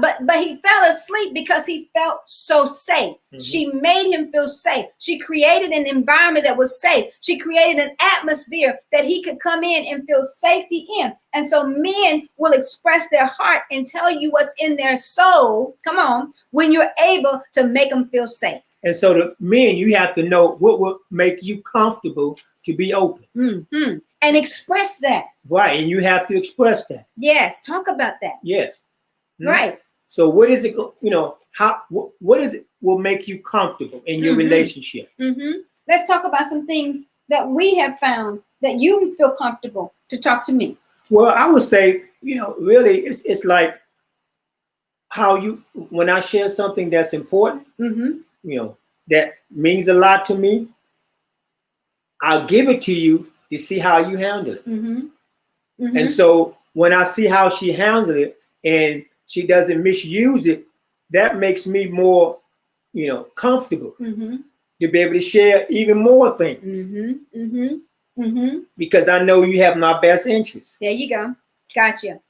But he fell asleep because he felt so safe. Mm-hmm. She made him feel safe. She created an environment that was safe. She created an atmosphere that he could come in and feel safety in. And so men will express their heart and tell you what's in their soul. Come on, when you're able to make them feel safe. And so the men, you have to know what will make you comfortable to be open. Mm-hmm. And express that. Right. And you have to express that. Yes. Talk about that. Yes. Mm-hmm. Right. So what is it, what is it will make you comfortable in your relationship? Mm-hmm. Let's talk about some things that we have found that you feel comfortable to talk to me. Well, I would say, really it's like how when I share something that's important, that means a lot to me, I'll give it to you to see how you handle it. Mm-hmm. Mm-hmm. And so when I see how she handles it and she doesn't misuse it, that makes me more, comfortable to be able to share even more things. Because I know you have my best interest. There you go. Gotcha.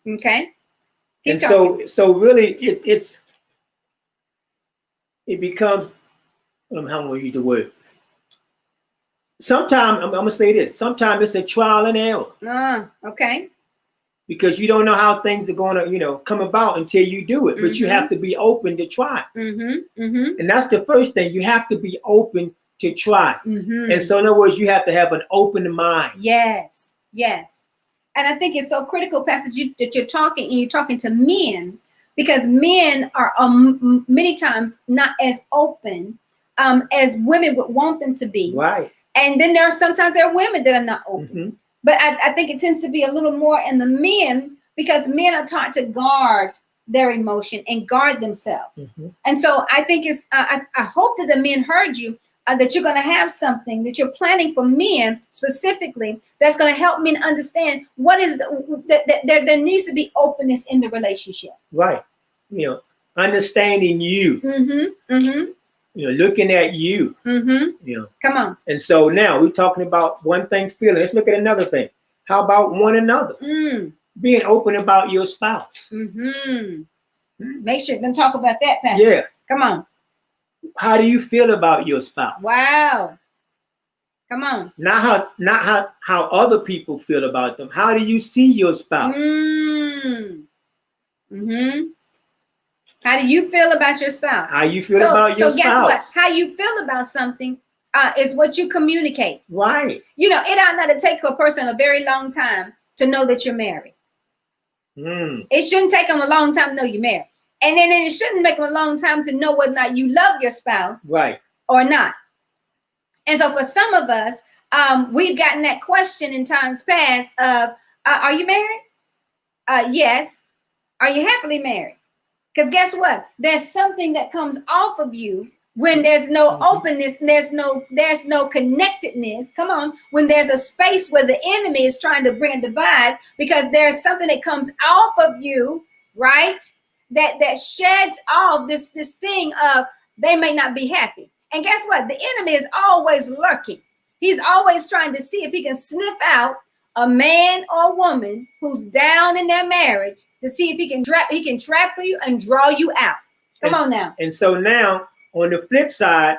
Okay. Keep talking. So really it becomes, how am I going to use the word? Sometimes, I'm going to say this, sometimes it's a trial and error. Okay. Because you don't know how things are going to, come about until you do it. But you have to be open to try. And that's the first thing. You have to be open to try. And so in other words, you have to have an open mind. Yes. Yes. And I think it's so critical, Pastor, that you're talking to men, because men are many times not as open as women would want them to be. Right. And then sometimes there are women that are not open. But I think it tends to be a little more in the men, because men are taught to guard their emotion and guard themselves. And so I think I hope that the men heard you, that you're going to have something that you're planning for men specifically that's going to help men understand what is there needs to be openness in the relationship. Right. Understanding you. Looking at you. Come on. And so now we're talking about one thing, feeling. Let's look at another thing. How about one another? Being open about your spouse. Make sure to talk about that, Pastor. Yeah. Come on. How do you feel about your spouse? Wow. Come on. Not how other people feel about them. How do you see your spouse? How do you feel about your spouse? How you feel about your spouse? So guess what? How you feel about something is what you communicate. Right. It ought not to take a person a very long time to know that you're married. It shouldn't take them a long time to know you're married. And then it shouldn't make them a long time to know whether or not you love your spouse. Right. Or not. And so for some of us, we've gotten that question in times past of, are you married? Yes. Are you happily married? Because guess what? There's something that comes off of you when there's no openness, there's no connectedness. Come on. When there's a space where the enemy is trying to bring a divide, because there's something that comes off of you, right? That sheds off this thing of they may not be happy. And guess what? The enemy is always lurking. He's always trying to see if he can sniff out a man or a woman who's down in their marriage to see if he can trap you and draw you out. Come on now. And so now on the flip side,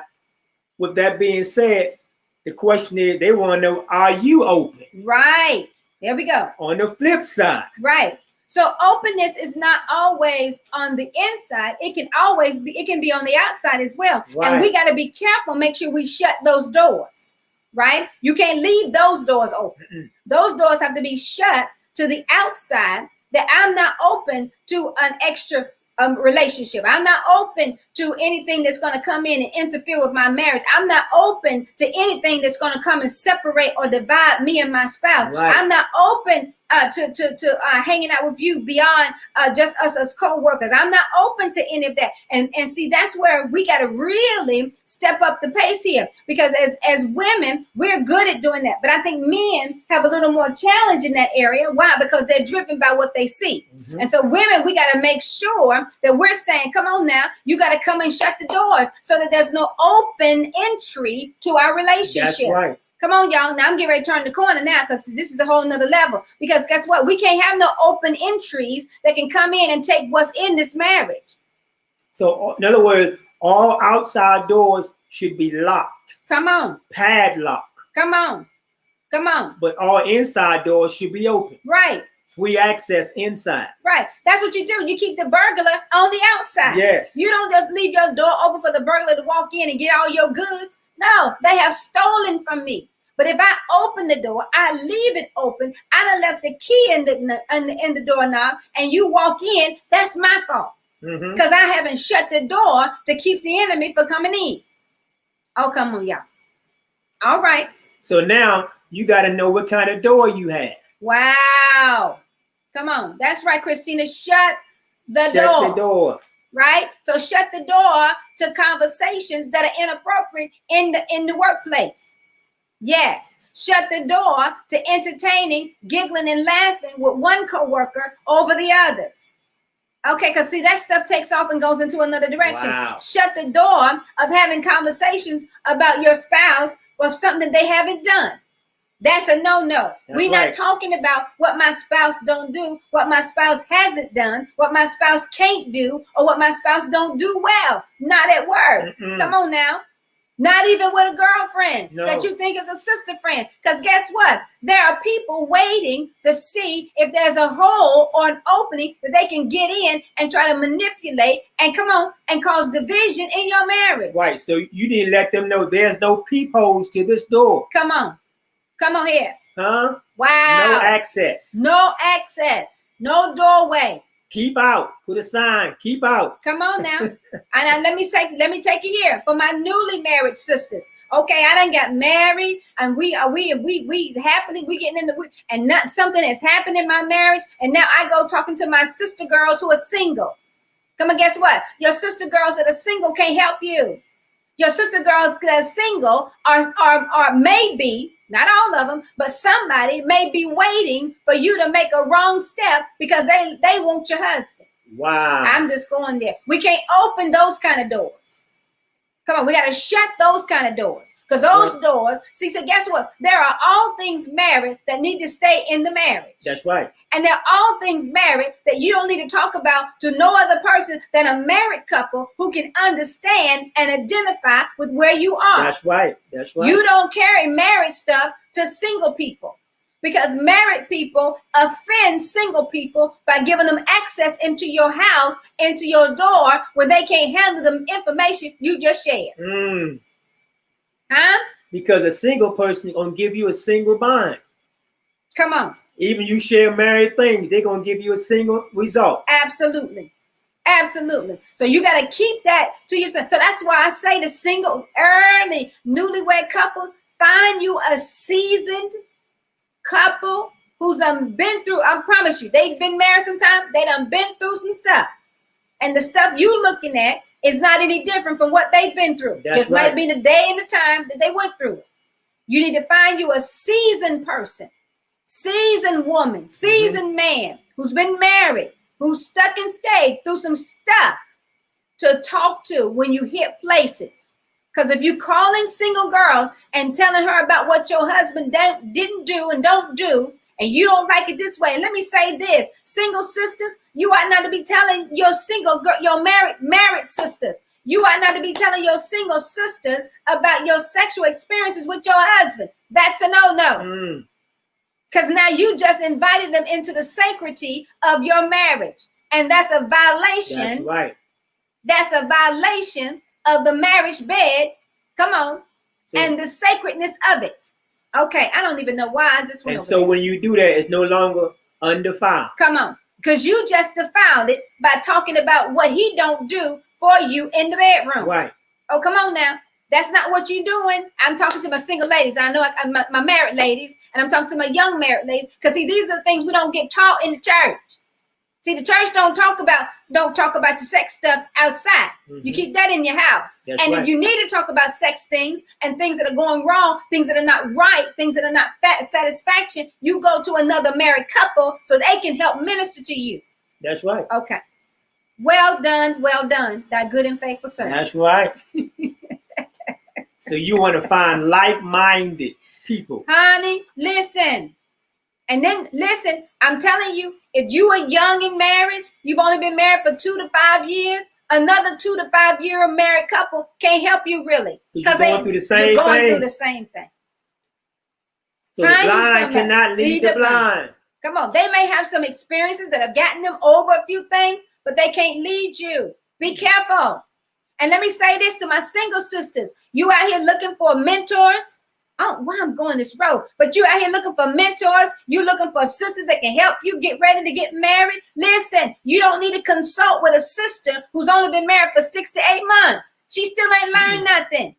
with that being said, the question is, they want to know, are you open? Right. There we go. On the flip side. Right. So openness is not always on the inside. It can always be, it can be on the outside as well. Right. And we got to be careful, make sure we shut those doors, right? You can't leave those doors open. Mm-mm. Those doors have to be shut to the outside, that I'm not open to an extra relationship. I'm not open to anything that's going to come in and interfere with my marriage. I'm not open to anything that's going to come and separate or divide me and my spouse. Right. I'm not open to hanging out with you beyond just us as co-workers. I'm not open to any of that. And see, that's where we got to really step up the pace here, because as women, we're good at doing that. But I think men have a little more challenge in that area. Why? Because they're driven by what they see. Mm-hmm. And so women, we got to make sure that we're saying, come on now, you got to come and shut the doors so that there's no open entry to our relationship. That's right. Come on, y'all. Now I'm getting ready to turn the corner now, because this is a whole nother level. Because guess what? We can't have no open entries that can come in and take what's in this marriage. So in other words, all outside doors should be locked. Come on. Padlock. Come on. Come on. But all inside doors should be open. Right. Free access inside. Right. That's what you do. You keep the burglar on the outside. Yes. You don't just leave your door open for the burglar to walk in and get all your goods. No, they have stolen from me. But if I open the door, I leave it open, I done left the key in the doorknob, and you walk in, that's my fault. Because I haven't shut the door to keep the enemy from coming in. Oh, come on, y'all. All right. So now you got to know what kind of door you have. Wow. Come on. That's right, Christina. Shut the door. Shut the door. Right? So shut the door to conversations that are inappropriate in the workplace. Yes. Shut the door to entertaining, giggling, and laughing with one coworker over the others. Okay, because see, that stuff takes off and goes into another direction. Wow. Shut the door of having conversations about your spouse or something they haven't done. That's a no-no. We're not talking about what my spouse don't do, what my spouse hasn't done, what my spouse can't do, or what my spouse don't do well. Not at work. Mm-mm. Come on now. Not even with a girlfriend that you think is a sister friend. Because guess what? There are people waiting to see if there's a hole or an opening that they can get in and try to manipulate and come on and cause division in your marriage. Right. So you didn't let them know there's no peepholes to this door. Come on. Come on here. Huh? Wow. No access. No access. No doorway. Keep out. Put a sign. Keep out. Come on now. And let me take it here for my newly married sisters. Okay, I done got married, and we happily we getting in the and not something has happened in my marriage, and now I go talking to my sister girls who are single. Come on, guess what? Your sister girls that are single can't help you. Your sister girls that are single are maybe, not all of them, but somebody may be waiting for you to make a wrong step because they want your husband. Wow. I'm just going there. We can't open those kind of doors. Come on, we got to shut those kind of doors. Because those doors, see, so guess what? There are all things married that need to stay in the marriage. That's right. And there are all things married that you don't need to talk about to no other person than a married couple who can understand and identify with where you are. That's right. That's right. You don't carry marriage stuff to single people, because married people offend single people by giving them access into your house, into your door, where they can't handle the information you just shared. Huh? Because a single person is going to give you a single bond. Come on. Even you share married things, they're going to give you a single result. Absolutely. Absolutely. So you got to keep that to yourself. So that's why I say to single, early, newlywed couples, find you a seasoned couple who's been through, I promise you, they've been married some time, they done been through some stuff. And the stuff you looking at is not any different from what they've been through. That's Just right. might be the day and the time that they went through it. You need to find you a seasoned person, seasoned woman, seasoned man who's been married, who's stuck and stayed through some stuff to talk to when you hit places. Because if you're calling single girls and telling her about what your husband didn't do and don't do, and you don't like it this way, and let me say this, single sisters, you ought not to be telling your single girl, your married sisters, you ought not to be telling your single sisters about your sexual experiences with your husband. That's a no-no. Because now you just invited them into the sanctity of your marriage. And that's a violation. That's right. That's a violation of the marriage bed. Come on. So, and the sacredness of it. Okay, I don't even know why I just went. And so when you do that, it's no longer undefiled. Come on. Because you just defiled it by talking about what he don't do for you in the bedroom. Right. Oh, come on now. That's not what you're doing. I'm talking to my single ladies. I know my married ladies, and I'm talking to my young married ladies. Because see, these are things we don't get taught in the church. See, the church don't talk about your sex stuff outside. Mm-hmm. You keep that in your house. That's and right. If you need to talk about sex things and things that are going wrong, things that are not right, things that are not satisfaction, you go to another married couple so they can help minister to you. That's right. Okay. Well done, thy good and faithful servant. That's right. So you want to find like-minded people. Honey, listen. And then listen, I'm telling you, if you are young in marriage, you've only been married for 2 to 5 years, another 2 to 5 year married couple can't help you really. Because you're going through the same thing. Through the same thing. So the blind cannot lead the blind. Come on. They may have some experiences that have gotten them over a few things, but they can't lead you. Be careful. And let me say this to my single sisters. You out here looking for mentors. Oh, why I'm going this road. But you out here looking for mentors. You looking for sisters that can help you get ready to get married. Listen, you don't need to consult with a sister who's only been married for 6 to 8 months. She still ain't learned nothing.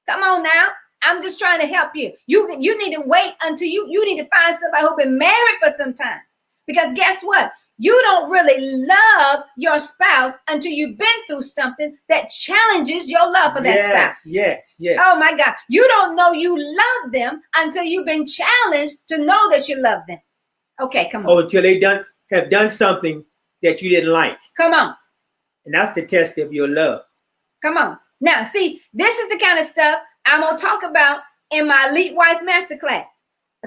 Come on now. I'm just trying to help you. You need to wait until you need to find somebody who's been married for some time. Because guess what? You don't really love your spouse until you've been through something that challenges your love for that spouse. Yes. Oh my God. You don't know you love them until you've been challenged to know that you love them. Okay, come on. Oh, until they have done something that you didn't like. Come on. And that's the test of your love. Come on. Now, see, this is the kind of stuff I'm going to talk about in my Elite Wife Masterclass.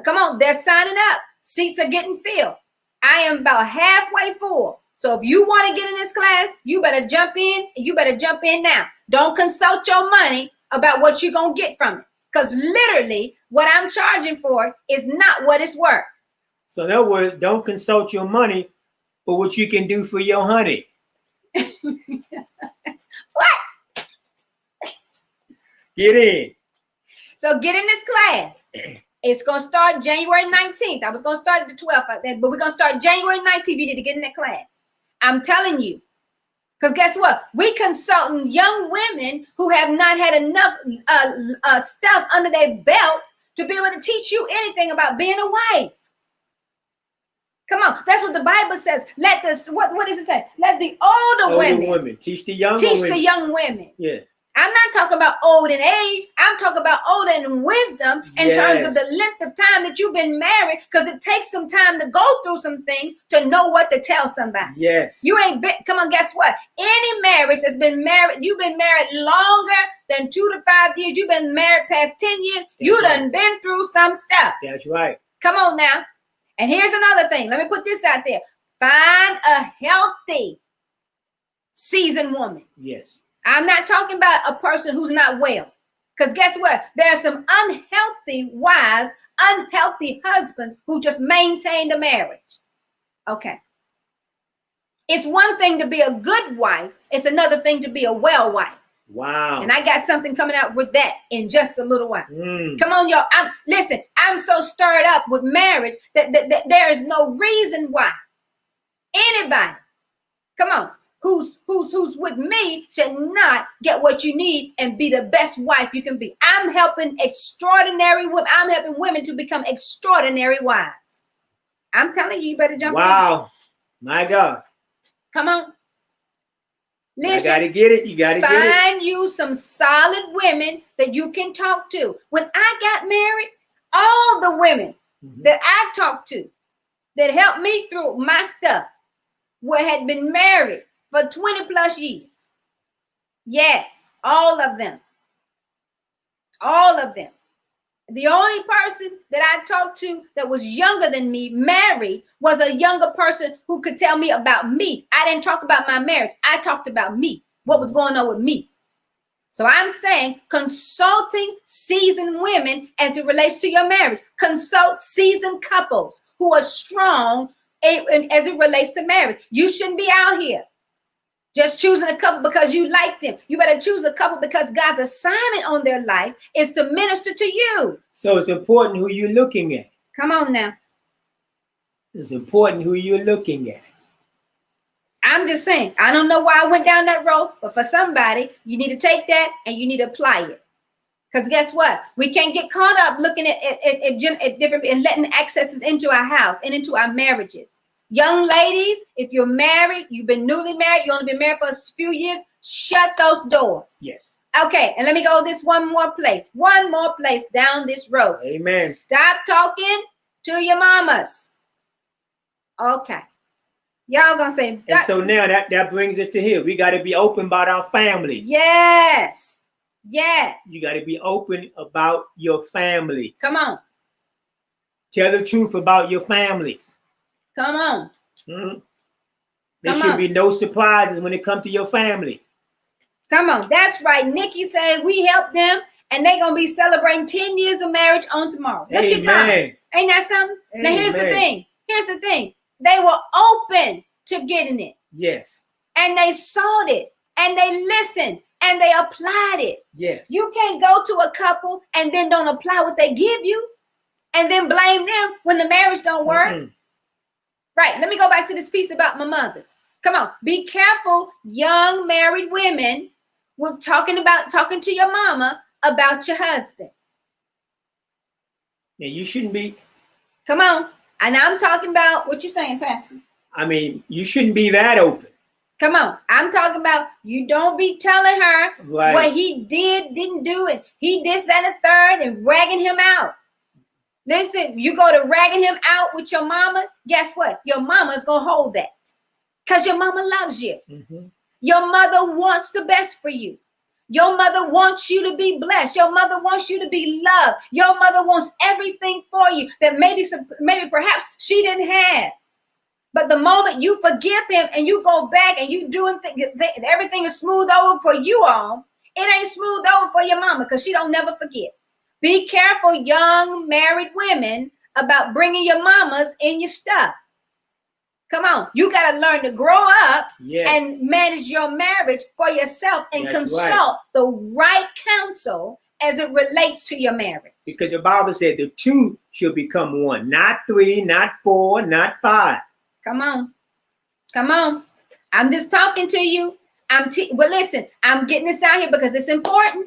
Come on, they're signing up. Seats are getting filled. I am about halfway full. So if you want to get in this class, you better jump in. You better jump in now. Don't consult your money about what you're going to get from it. Because literally what I'm charging for is not what it's worth. So in other words, don't consult your money for what you can do for your honey. What? Get in. So get in this class. It's going to start January 19th. I was going to start at the 12th, but we're going to start January 19th. You need to get in that class. I'm telling you. Because guess what? We consulting young women who have not had enough stuff under their belt to be able to teach you anything about being a wife. Come on. That's what the Bible says. Let this, what does it say? Let the older women teach the young women. Yeah. I'm not talking about old in age. I'm talking about old in wisdom in terms of the length of time that you've been married, because it takes some time to go through some things to know what to tell somebody. Yes. You ain't been, come on, guess what? Any marriage that's been married, you've been married longer than 2 to 5 years. You've been married past 10 years. You done been through some stuff. That's right. Come on now. And here's another thing. Let me put this out there. Find a healthy, seasoned woman. Yes. I'm not talking about a person who's not well. Because guess what? There are some unhealthy wives, unhealthy husbands who just maintain the marriage. Okay. It's one thing to be a good wife. It's another thing to be a well wife. Wow. And I got something coming out with that in just a little while. Come on, y'all. Listen, I'm so stirred up with marriage that there is no reason why anybody, come on, who's with me should not get what you need and be the best wife you can be. I'm helping extraordinary women. I'm helping women to become extraordinary wives. I'm telling you, you better jump in. Wow. My God. Come on. Listen, I gotta get it. You gotta get it. Find you some solid women that you can talk to. When I got married, all the women that I talked to that helped me through my stuff had been married for 20 plus years. Yes, all of them. All of them. The only person that I talked to that was younger than me, married, was a younger person who could tell me about me. I didn't talk about my marriage. I talked about me, what was going on with me. So I'm saying consulting seasoned women as it relates to your marriage. Consult seasoned couples who are strong as it relates to marriage. You shouldn't be out here just choosing a couple because you like them. You better choose a couple because God's assignment on their life is to minister to you. So it's important who you're looking at. Come on now. It's important who you're looking at. I'm just saying, I don't know why I went down that road, but for somebody, you need to take that and you need to apply it. Because guess what? We can't get caught up looking at different and letting accesses into our house and into our marriages. Young ladies, if you're married, you've been newly married, you only been married for a few years, shut those doors. Yes. Okay, and let me go this one more place down this road. Amen. Stop talking to your mamas. Okay. Y'all gonna say. And so now that brings us to here. We got to be open about our families. Yes. Yes. You got to be open about your families. Come on. Tell the truth about your families. Come on. Mm-hmm. There should be no surprises when it comes to your family. Come on. That's right. Nikki said we helped them and they're going to be celebrating 10 years of marriage on tomorrow. Look at God. Ain't that something? Amen. Now, here's the thing. Here's the thing. They were open to getting it. Yes. And they sought it and they listened and they applied it. Yes. You can't go to a couple and then don't apply what they give you and then blame them when the marriage don't work. Mm-hmm. Right. Let me go back to this piece about my mothers. Come on. Be careful, young married women, when talking to your mama about your husband. Yeah, you shouldn't be. Come on. And I'm talking about what you're saying, Pastor. I mean, you shouldn't be that open. Come on. I'm talking about you don't be telling her what he didn't do, and he this, that, and the third, and ragging him out. Listen, you go to ragging him out with your mama, guess what? Your mama's going to hold that because your mama loves you. Mm-hmm. Your mother wants the best for you. Your mother wants you to be blessed. Your mother wants you to be loved. Your mother wants everything for you that maybe perhaps she didn't have. But the moment you forgive him and you go back and you doing everything is smooth over for you all, it ain't smooth over for your mama because she don't never forget. Be careful, young married women, about bringing your mamas in your stuff. Come on. You got to learn to grow up and manage your marriage for yourself and consult the right counsel as it relates to your marriage. Because the Bible said the two should become one, not 3, not 4, not 5. Come on. Come on. I'm just talking to you. Well, listen, I'm getting this out here because it's important.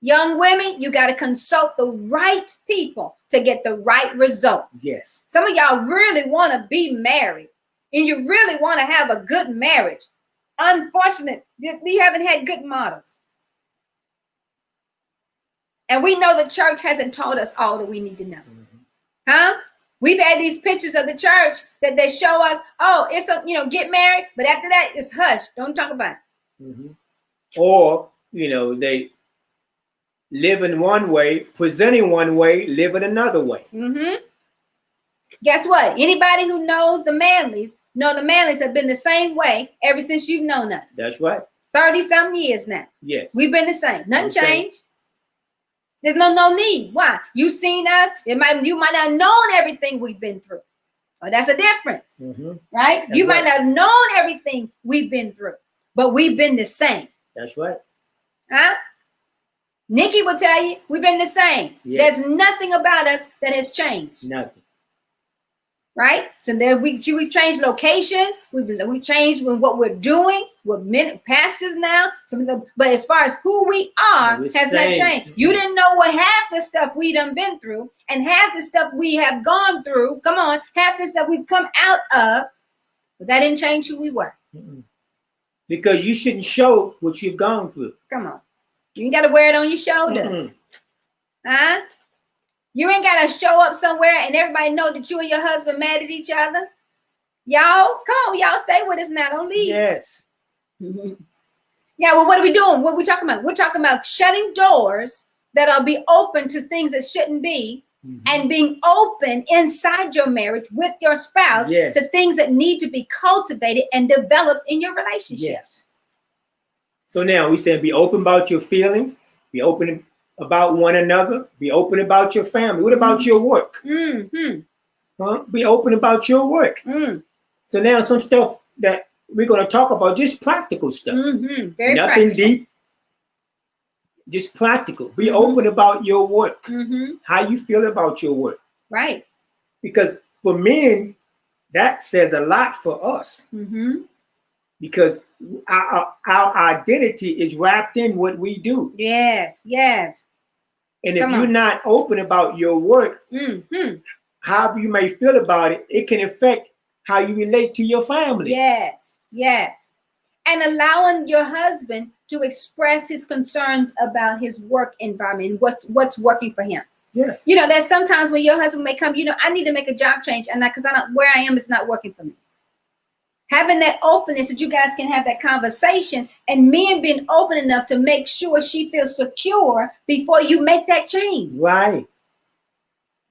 Young women, you got to consult the right people to get the right results. Yes. Some of y'all really want to be married and you really want to have a good marriage. Unfortunately, you haven't had good models. And we know the church hasn't taught us all that we need to know. Mm-hmm. Huh? We've had these pictures of the church that they show us, oh, it's get married, but after that, it's hush. Don't talk about it. Mm-hmm. Or, they live in one way, presenting one way, live in another way. Mm-hmm. Guess what? Anybody who knows the Manleys know the Manleys have been the same way ever since you've known us. That's right. 30-something years now. Yes. We've been the same. Nothing changed. There's no need. Why? You've seen us. You might not have known everything we've been through. Oh, that's a difference. Mm-hmm. Right? You might not have known everything we've been through, but we've been the same. That's right. Huh? Nikki will tell you we've been the same. Yes. There's nothing about us that has changed. Nothing. Right? So there we've changed locations. We've changed what we're doing. We're pastors now. But as far as who we are has not changed. You didn't know what half the stuff we done been through and half the stuff we have gone through. Come on, half the stuff we've come out of. But that didn't change who we were. Mm-mm. Because you shouldn't show what you've gone through. Come on. You ain't got to wear it on your shoulders. Mm-mm. Huh? You ain't got to show up somewhere and everybody know that you and your husband mad at each other. Y'all, come on, y'all stay with us now. Don't leave. Yes. Mm-hmm. Yeah, well, what are we doing? What are we talking about? We're talking about shutting doors that'll be open to things that shouldn't be, mm-hmm. and being open inside your marriage with your spouse to things that need to be cultivated and developed in your relationship. Yes. So now we said be open about your feelings, be open about one another, be open about your family. What about your work? Huh? Be open about your work. So now some stuff that we're going to talk about, just practical stuff. Very Nothing practical. deep, just practical. Be open about your work. How you feel about your work. Right. Because for men, that says a lot for us. Because our identity is wrapped in what we do. Yes, yes. And if you're not open about your work, however you may feel about it, it can affect how you relate to your family. Yes, yes. And allowing your husband to express his concerns about his work environment, what's working for him. Yes. You know, there's sometimes when your husband may come, you know, I need to make a job change, and because I don't, where I am is not working for me. Having that openness that you guys can have that conversation, and men being open enough to make sure she feels secure before you make that change. Right.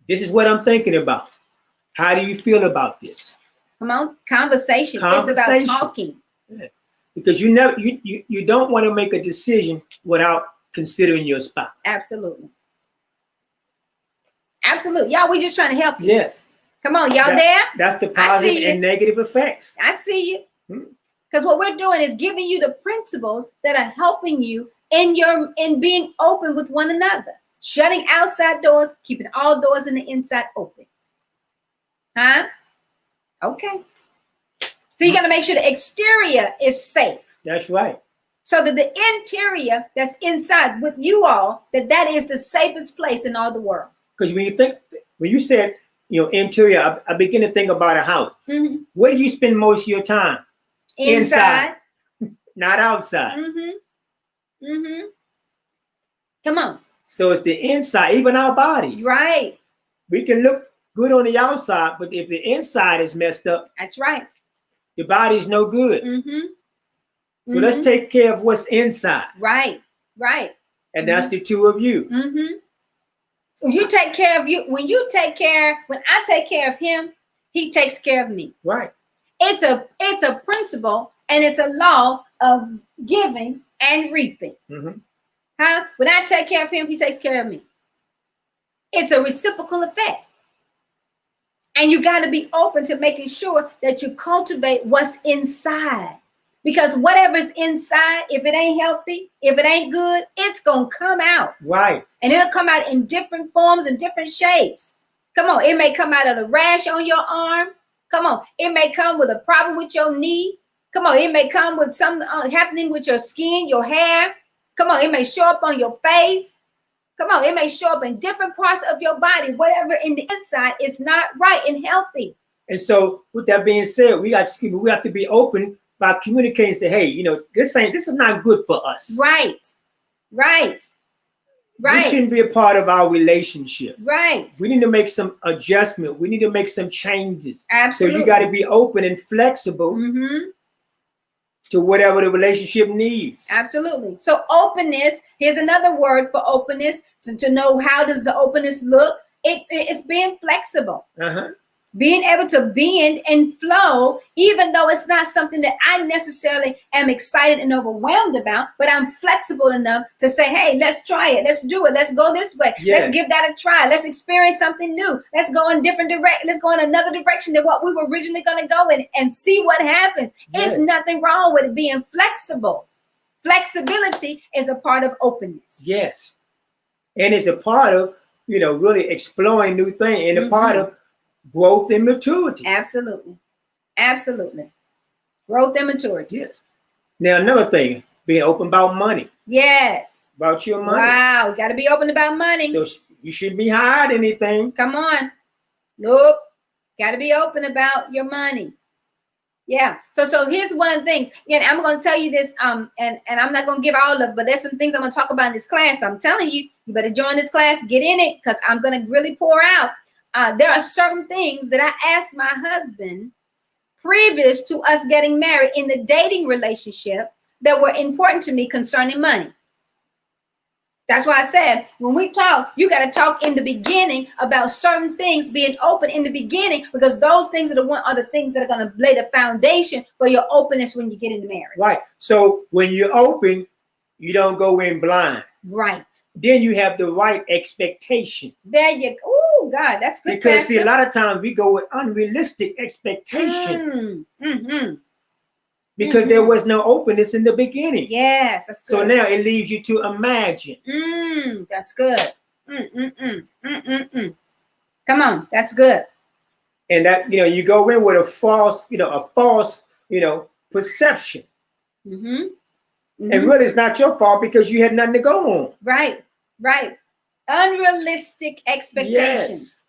This is what I'm thinking about. How do you feel about this? Come on, conversation. It's about talking. Yeah. Because you don't want to make a decision without considering your spouse. Absolutely. Absolutely. Y'all, we just trying to help you. Yes. Come on, y'all there? That's the positive and negative effects. I see you. Because what we're doing is giving you the principles that are helping you in being open with one another. Shutting outside doors, keeping all doors in the inside open. Huh? Okay. So you got to make sure the exterior is safe. That's right. So that the interior that's inside with you all, that is the safest place in all the world. Because when you said, you know, interior, I begin to think about a house. Where do you spend most of your time? Inside. Not outside. Come on. So it's the inside, even our bodies. Right. We can look good on the outside, but if the inside is messed up, that's right. The body's no good. So let's take care of what's inside. Right. Right. And that's the two of you. You take care of you. When I take care of him, he takes care of me. Right. It's a principle, and it's a law of giving and reaping. Huh? When I take care of him, he takes care of me. It's a reciprocal effect. And you got to be open to making sure that you cultivate what's inside. Because whatever's inside, if it ain't healthy, if it ain't good, it's going to come out. Right. And it'll come out in different forms and different shapes. Come on. It may come out of a rash on your arm. Come on. It may come with a problem with your knee. Come on. It may come with something happening with your skin, your hair. Come on. It may show up on your face. Come on. It may show up in different parts of your body. Whatever in the inside is not right and healthy. And so with that being said, we have to be open by communicating, say, hey, you know, this is not good for us. Right. Right. Right. This shouldn't be a part of our relationship. Right. We need to make some adjustment. We need to make some changes. Absolutely. So you got to be open and flexible to whatever the relationship needs. Absolutely. So openness, here's another word for openness, to know how does the openness look. It's being flexible. Being able to bend and flow, even though it's not something that I necessarily am excited and overwhelmed about, but I'm flexible enough to say, hey, let's try it. Let's do it. Let's go this way. Yeah. Let's give that a try. Let's experience something new. Let's go in different direction. Let's go in another direction than what we were originally going to go in and see what happens. Yeah. There's nothing wrong with it being flexible. Flexibility is a part of openness. Yes. And it's a part of, you know, really exploring new things, and a part of growth and maturity. Absolutely. Absolutely. Growth and maturity. Yes. Now, another thing, being open about money. Yes. About your money. Wow. You got to be open about money. So you shouldn't be hiding anything. Come on. Nope. Got to be open about your money. Yeah. So here's one of the things. Again, I'm going to tell you this, and I'm not going to give all of it, but there's some things I'm going to talk about in this class. So I'm telling you, you better join this class, get in it, because I'm going to really pour out. There are certain things that I asked my husband previous to us getting married in the dating relationship that were important to me concerning money. That's why I said, when we talk, you got to talk in the beginning about certain things being open in the beginning, because those things are the things that are going to lay the foundation for your openness when you get into marriage. Right. So when you're open, you don't go in blind. Right. Then you have the right expectation. There you go. Oh, God, that's good. Because see, a lot of times we go with unrealistic expectation. Because there was no openness in the beginning. Yes, that's good. So now it leaves you to imagine. That's good. Come on, that's good. And that, you go in with a false perception. And really it's not your fault because you had nothing to go on. Right. Unrealistic expectations. Yes.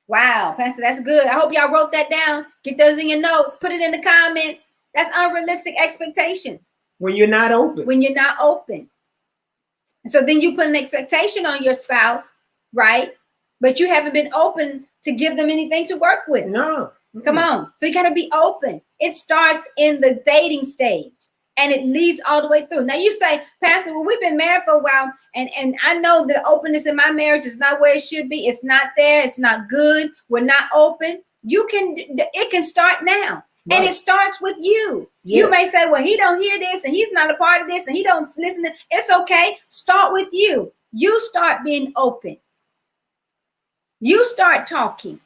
Wow, Pastor, that's good. I hope y'all wrote that down. Get those in your notes. Put it in the comments. That's unrealistic expectations. When you're not open. And so then you put an expectation on your spouse, right? But you haven't been open to give them anything to work with. No. Come on. So you got to be open. It starts in the dating stage and it leads all the way through. Now you say, Pastor, well, we've been married for a while and I know the openness in my marriage is not where it should be. It's not there. It's not good. We're not open. It can start now. Right. And it starts with you. Yeah. You may say, well, he don't hear this and he's not a part of this and he don't listen. It's okay. Start with you. You start being open. You start talking.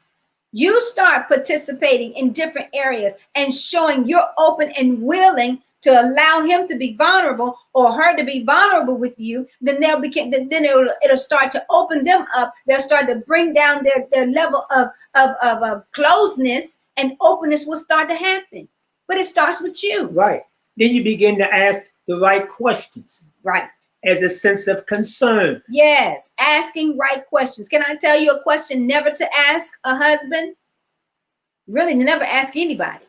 You start participating in different areas and showing you're open and willing to allow him to be vulnerable or her to be vulnerable with you. Then it'll start to open them up. They'll start to bring down their level of closeness. And openness will start to happen. But it starts with you. Right. Then you begin to ask the right questions. Right. As a sense of concern. Yes. Asking right questions. Can I tell you a question never to ask a husband? Really, never ask anybody.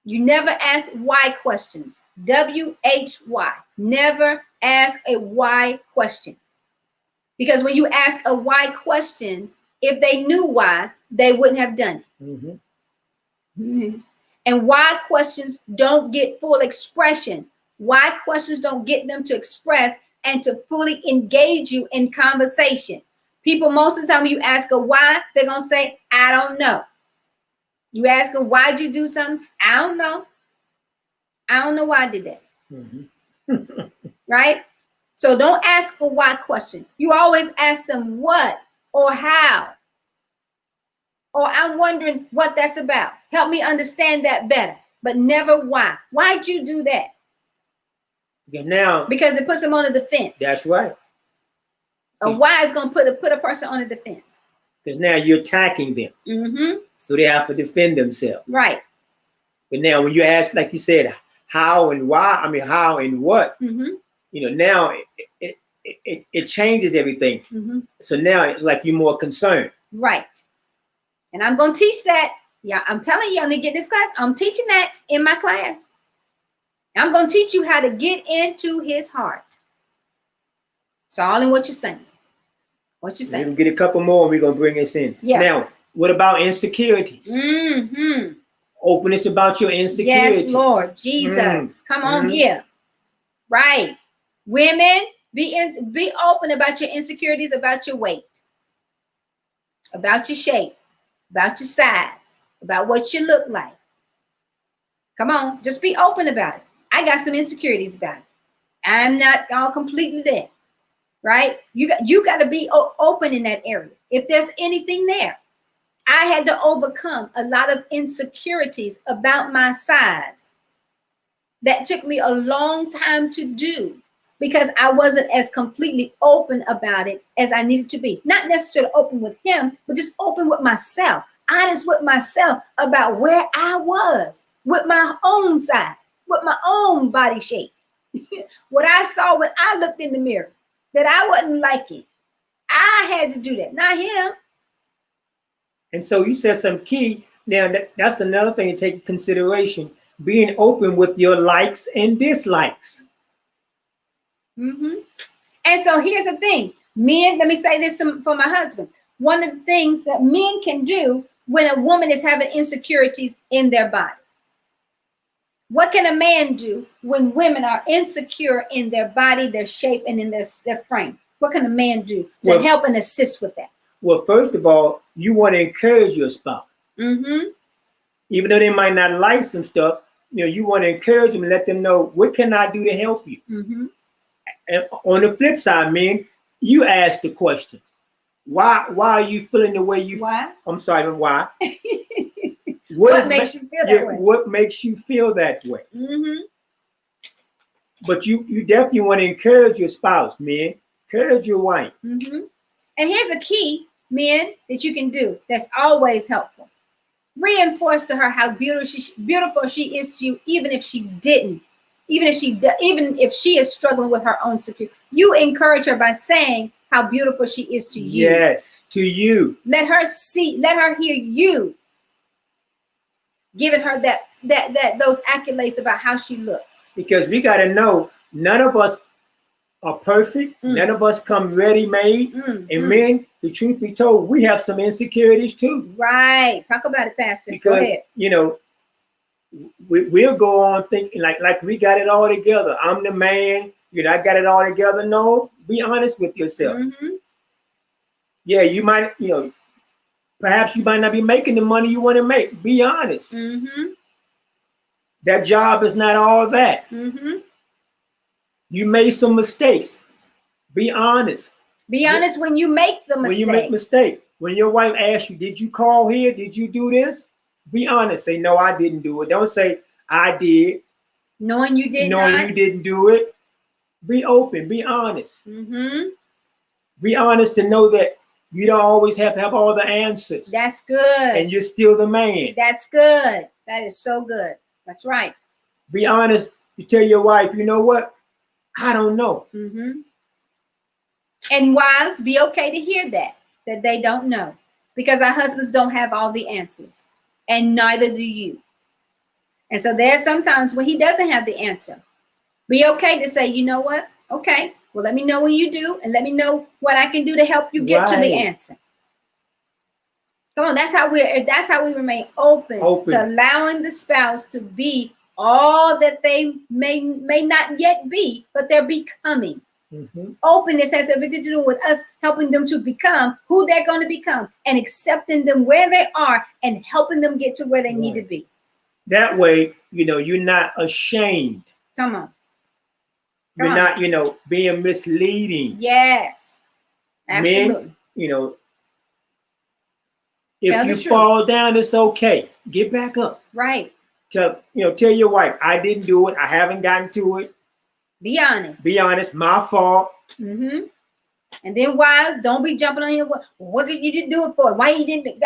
You never ask why questions. WHY. Never ask a why question. Because when you ask a why question, if they knew why, they wouldn't have done it. And why questions don't get full expression. Why questions don't get them to express and to fully engage you in conversation. People, most of the time, when you ask a why, they're going to say, I don't know. You ask them, why'd you do something? I don't know. I don't know why I did that. Right? So don't ask a why question. You always ask them what or how. Or I'm wondering what that's about. Help me understand that better. But never why. Why'd you do that? Now, because it puts them on the defense. That's right. A why is going to put a person on the defense. Because now you're attacking them. So they have to defend themselves. Right. But now when you ask, like you said, how and why, how and what, now it changes everything. So now it's like you're more concerned. Right. And I'm going to teach that. Yeah, I'm telling you, I'm going to get this class. I'm teaching that in my class. I'm going to teach you how to get into his heart. It's all in what you're saying. What you're saying. We're going to get a couple more and we're going to bring this in. Yeah. Now, what about insecurities? Openness about your insecurities. Yes, Lord Jesus. Come on here. Right. Women, be open about your insecurities, about your weight, about your shape, about your size, about what you look like. Come on, just be open about it. I got some insecurities about it. I'm not all completely there, right? You got to be open in that area. If there's anything there, I had to overcome a lot of insecurities about my size. That took me a long time to do because I wasn't as completely open about it as I needed to be. Not necessarily open with him, but just open with myself, honest with myself about where I was with my own size, with my own body shape. What I saw when I looked in the mirror, that I wasn't liking. I had to do that, not him. And so you said some key. Now, that's another thing to take into consideration, being open with your likes and dislikes. And so here's the thing. Men, let me say this for my husband. One of the things that men can do when a woman is having insecurities in their body. What can a man do when women are insecure in their body, their shape, and in their frame? What can a man do to help and assist with that? Well, first of all, you want to encourage your spouse. Mm-hmm. Even though they might not like some stuff, you want to encourage them and let them know, what can I do to help you? Mm-hmm. And on the flip side, man, you ask the questions. Why are you feeling the way you? Why? I'm sorry, why? What makes you feel that way? What makes you feel that way? Mm-hmm. But you definitely want to encourage your spouse, man. Encourage your wife. Mm-hmm. And here's a key, men, that you can do that's always helpful. Reinforce to her how beautiful she is to you, even if she is struggling with her own security. You encourage her by saying how beautiful she is to you. Yes, to you. Let her hear you giving her those accolades about how she looks. Because we got to know, none of us are perfect. None of us come ready-made. And men, the truth be told, we have some insecurities too. Right. Talk about it, Pastor. Because, go ahead. We'll go on thinking like we got it all together. I'm the man. I got it all together. No, be honest with yourself. Mm-hmm. Yeah, you might, perhaps you might not be making the money you want to make. Be honest. Mm-hmm. That job is not all that. Mm-hmm. You made some mistakes. Be honest. Be honest when you make the mistakes. When you make mistakes. When your wife asks you, did you call here? Did you do this? Be honest. Say, no, I didn't do it. Don't say, I did. Knowing you did Knowing not. you didn't do it. Be open. Be honest. Mm-hmm. Be honest to know that you don't always have to have all the answers. That's good. And you're still the man. That's good. That is so good. That's right. Be honest. You tell your wife, you know what? I don't know. Mm-hmm. And wives, be okay to hear that they don't know. Because our husbands don't have all the answers. And neither do you. And so there's sometimes when he doesn't have the answer. Be okay to say, you know what? Okay, well, let me know when you do. And let me know what I can do to help you get to the answer. Come on, that's how we remain open to allowing the spouse to be all that they may not yet be, but they're becoming. Mm-hmm. Openness has everything to do with us helping them to become who they're going to become and accepting them where they are and helping them get to where they need to be. That way, you're not ashamed. Come on. You're not, being misleading. Yes. Absolutely. Men, if you fall down, it's okay. Get back up. Right. Tell your wife, I didn't do it. I haven't gotten to it. Be honest. Be honest. My fault. Mm-hmm. And then wives, don't be jumping on you. What did you do it for? Why you didn't?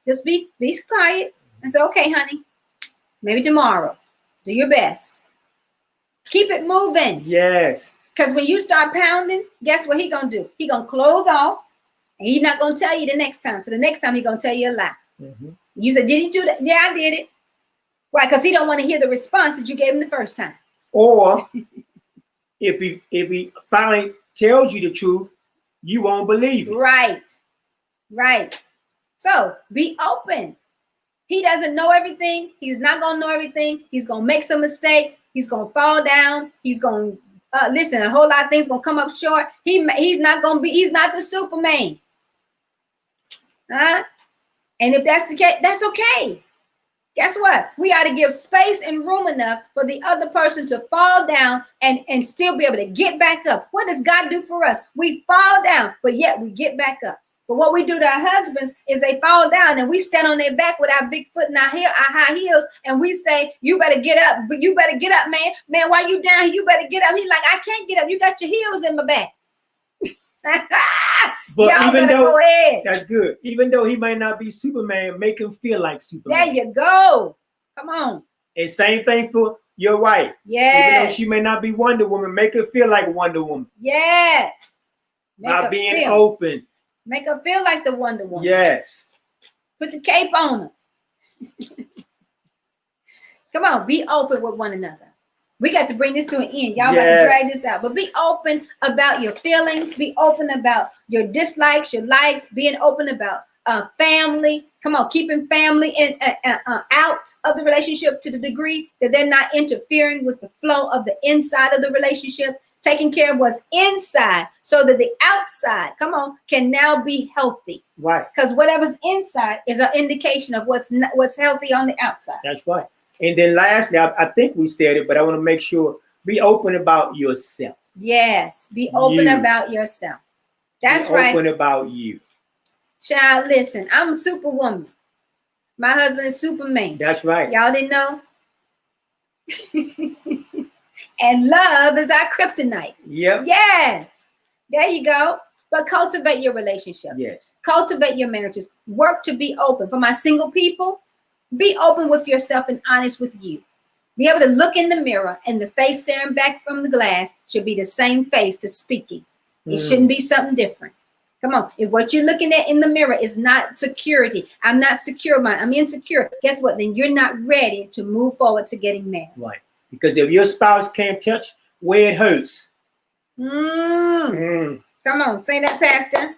Just be quiet and say, okay, honey, maybe tomorrow. Do your best. Keep it moving. Yes. Because when you start pounding, guess what he gonna do? He gonna close off, and he's not gonna tell you the next time. So the next time he gonna tell you a lie. Mm-hmm. You said, did he do that? Yeah, I did it. Why? Because he don't want to hear the response that you gave him the first time. Or if he finally tells you the truth, you won't believe it. Right. Right. So be open. He doesn't know everything. He's not going to know everything. He's going to make some mistakes. He's going to fall down. He's going to listen. A whole lot of things going to come up short. He's not the Superman. And if that's the case, that's okay. Guess what? We ought to give space and room enough for the other person to fall down and still be able to get back up. What does God do for us? We fall down, but yet we get back up. But what we do to our husbands is they fall down and we stand on their back with our big foot and our high heels. And we say, you better get up, but you better get up, man. Man, why you down here? You better get up. He's like, I can't get up. You got your heels in my back. But even though that's good, even though he might not be Superman, make him feel like Superman. There you go. Come on. And same thing for your wife. Yes. Even though she may not be Wonder Woman, make her feel like Wonder Woman. Yes. By being open. Make her feel like the Wonder Woman. Yes. Put the cape on her. Come on, be open with one another. We got to bring this to an end. Y'all got to drag this out. But be open about your feelings. Be open about your dislikes, your likes. Being open about family. Come on, keeping family out of the relationship to the degree that they're not interfering with the flow of the inside of the relationship. Taking care of what's inside so that the outside, come on, can now be healthy. Right. Because whatever's inside is an indication of what's healthy on the outside. That's right. And then lastly, I think we said it, but I want to make sure, be open about yourself. Yes, be open about yourself. That's right. Open about you. Child, listen, I'm a superwoman. My husband is Superman. That's right. Y'all didn't know? And love is our kryptonite. Yep. Yes. There you go. But cultivate your relationships. Yes. Cultivate your marriages. Work to be open. For my single people, be open with yourself and honest with you. Be able to look in the mirror, and the face staring back from the glass should be the same face that's speaking. It shouldn't be something different. Come on. If what you're looking at in the mirror is not security, I'm not secure, I'm insecure, guess what? Then you're not ready to move forward to getting married. Right. Because if your spouse can't touch where it hurts. Come on, say that, Pastor.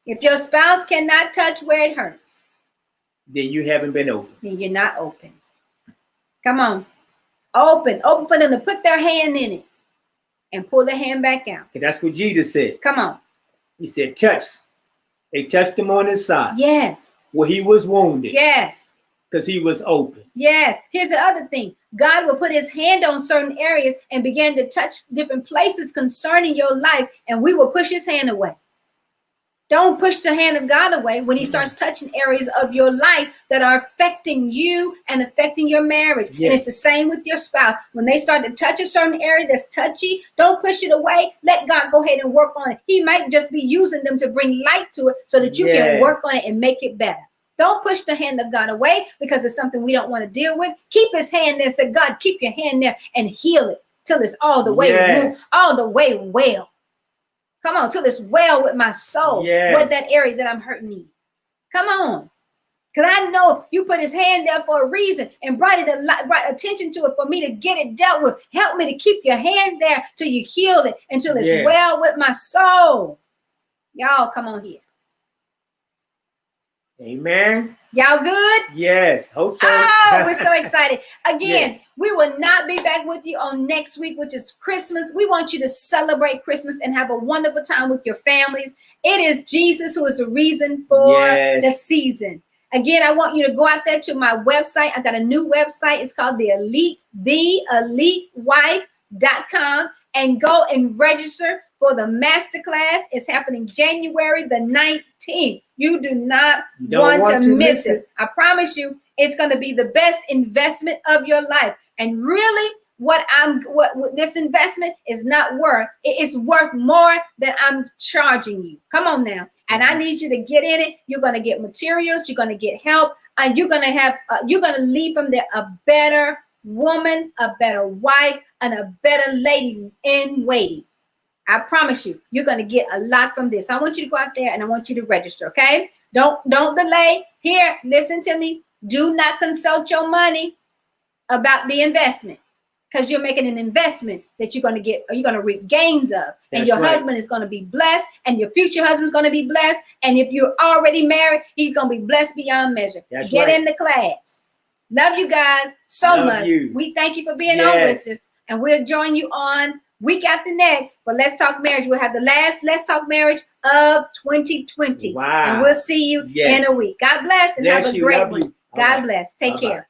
If your spouse cannot touch where it hurts, then you haven't been open. Then you're not open. Come on. Open for them to put their hand in it and pull their hand back out. That's what Jesus said. Come on. He said, touch. They touched him on his side. Yes. Where he was wounded. Yes. Because he was open. Yes. Here's the other thing. God will put his hand on certain areas and begin to touch different places concerning your life, and we will push his hand away. Don't push the hand of God away when he starts touching areas of your life that are affecting you and affecting your marriage. Yes. And it's the same with your spouse. When they start to touch a certain area that's touchy, don't push it away. Let God go ahead and work on it. He might just be using them to bring light to it so that you can work on it and make it better. Don't push the hand of God away because it's something we don't want to deal with. Keep his hand there. Say, God, keep your hand there and heal it till it's all the way removed, all the way well. Come on, till it's well with my soul. What that area that I'm hurting in. Come on. Because I know you put his hand there for a reason and brought attention to it for me to get it dealt with. Help me to keep your hand there till you heal it, until it's well with my soul. Y'all, come on here. Amen. Y'all good? Yes, hope so. Oh, we're so excited. Again, we will not be back with you on next week, which is Christmas. We want you to celebrate Christmas and have a wonderful time with your families. It is Jesus who is the reason for the season. Again, I want you to go out there to my website. I got a new website. It's called theelitewife.com, and go and register for the masterclass. It's happening January the 19th. You do not want to miss it. I promise you, it's going to be the best investment of your life. And really, what this investment is not worth. It's worth more than I'm charging you. Come on now. And I need you to get in it. You're going to get materials. You're going to get help. And you're going to have, you're going to leave from there a better woman, a better wife, and a better lady in waiting. I promise you, you're going to get a lot from this. I want you to go out there and I want you to register, okay? Don't delay. Here, listen to me. Do not consult your money about the investment, because you're making an investment that you're going to get, or you're going to reap gains of. And your husband is going to be blessed, and your future husband is going to be blessed. And if you're already married, he's going to be blessed beyond measure. Get in the class. Love you guys so much. We thank you for being on with us, and we'll join you on week after next for Let's Talk Marriage. We'll have the last Let's Talk Marriage of 2020. Wow. And we'll see you in a week. God bless and have a great one. God bless. Take care.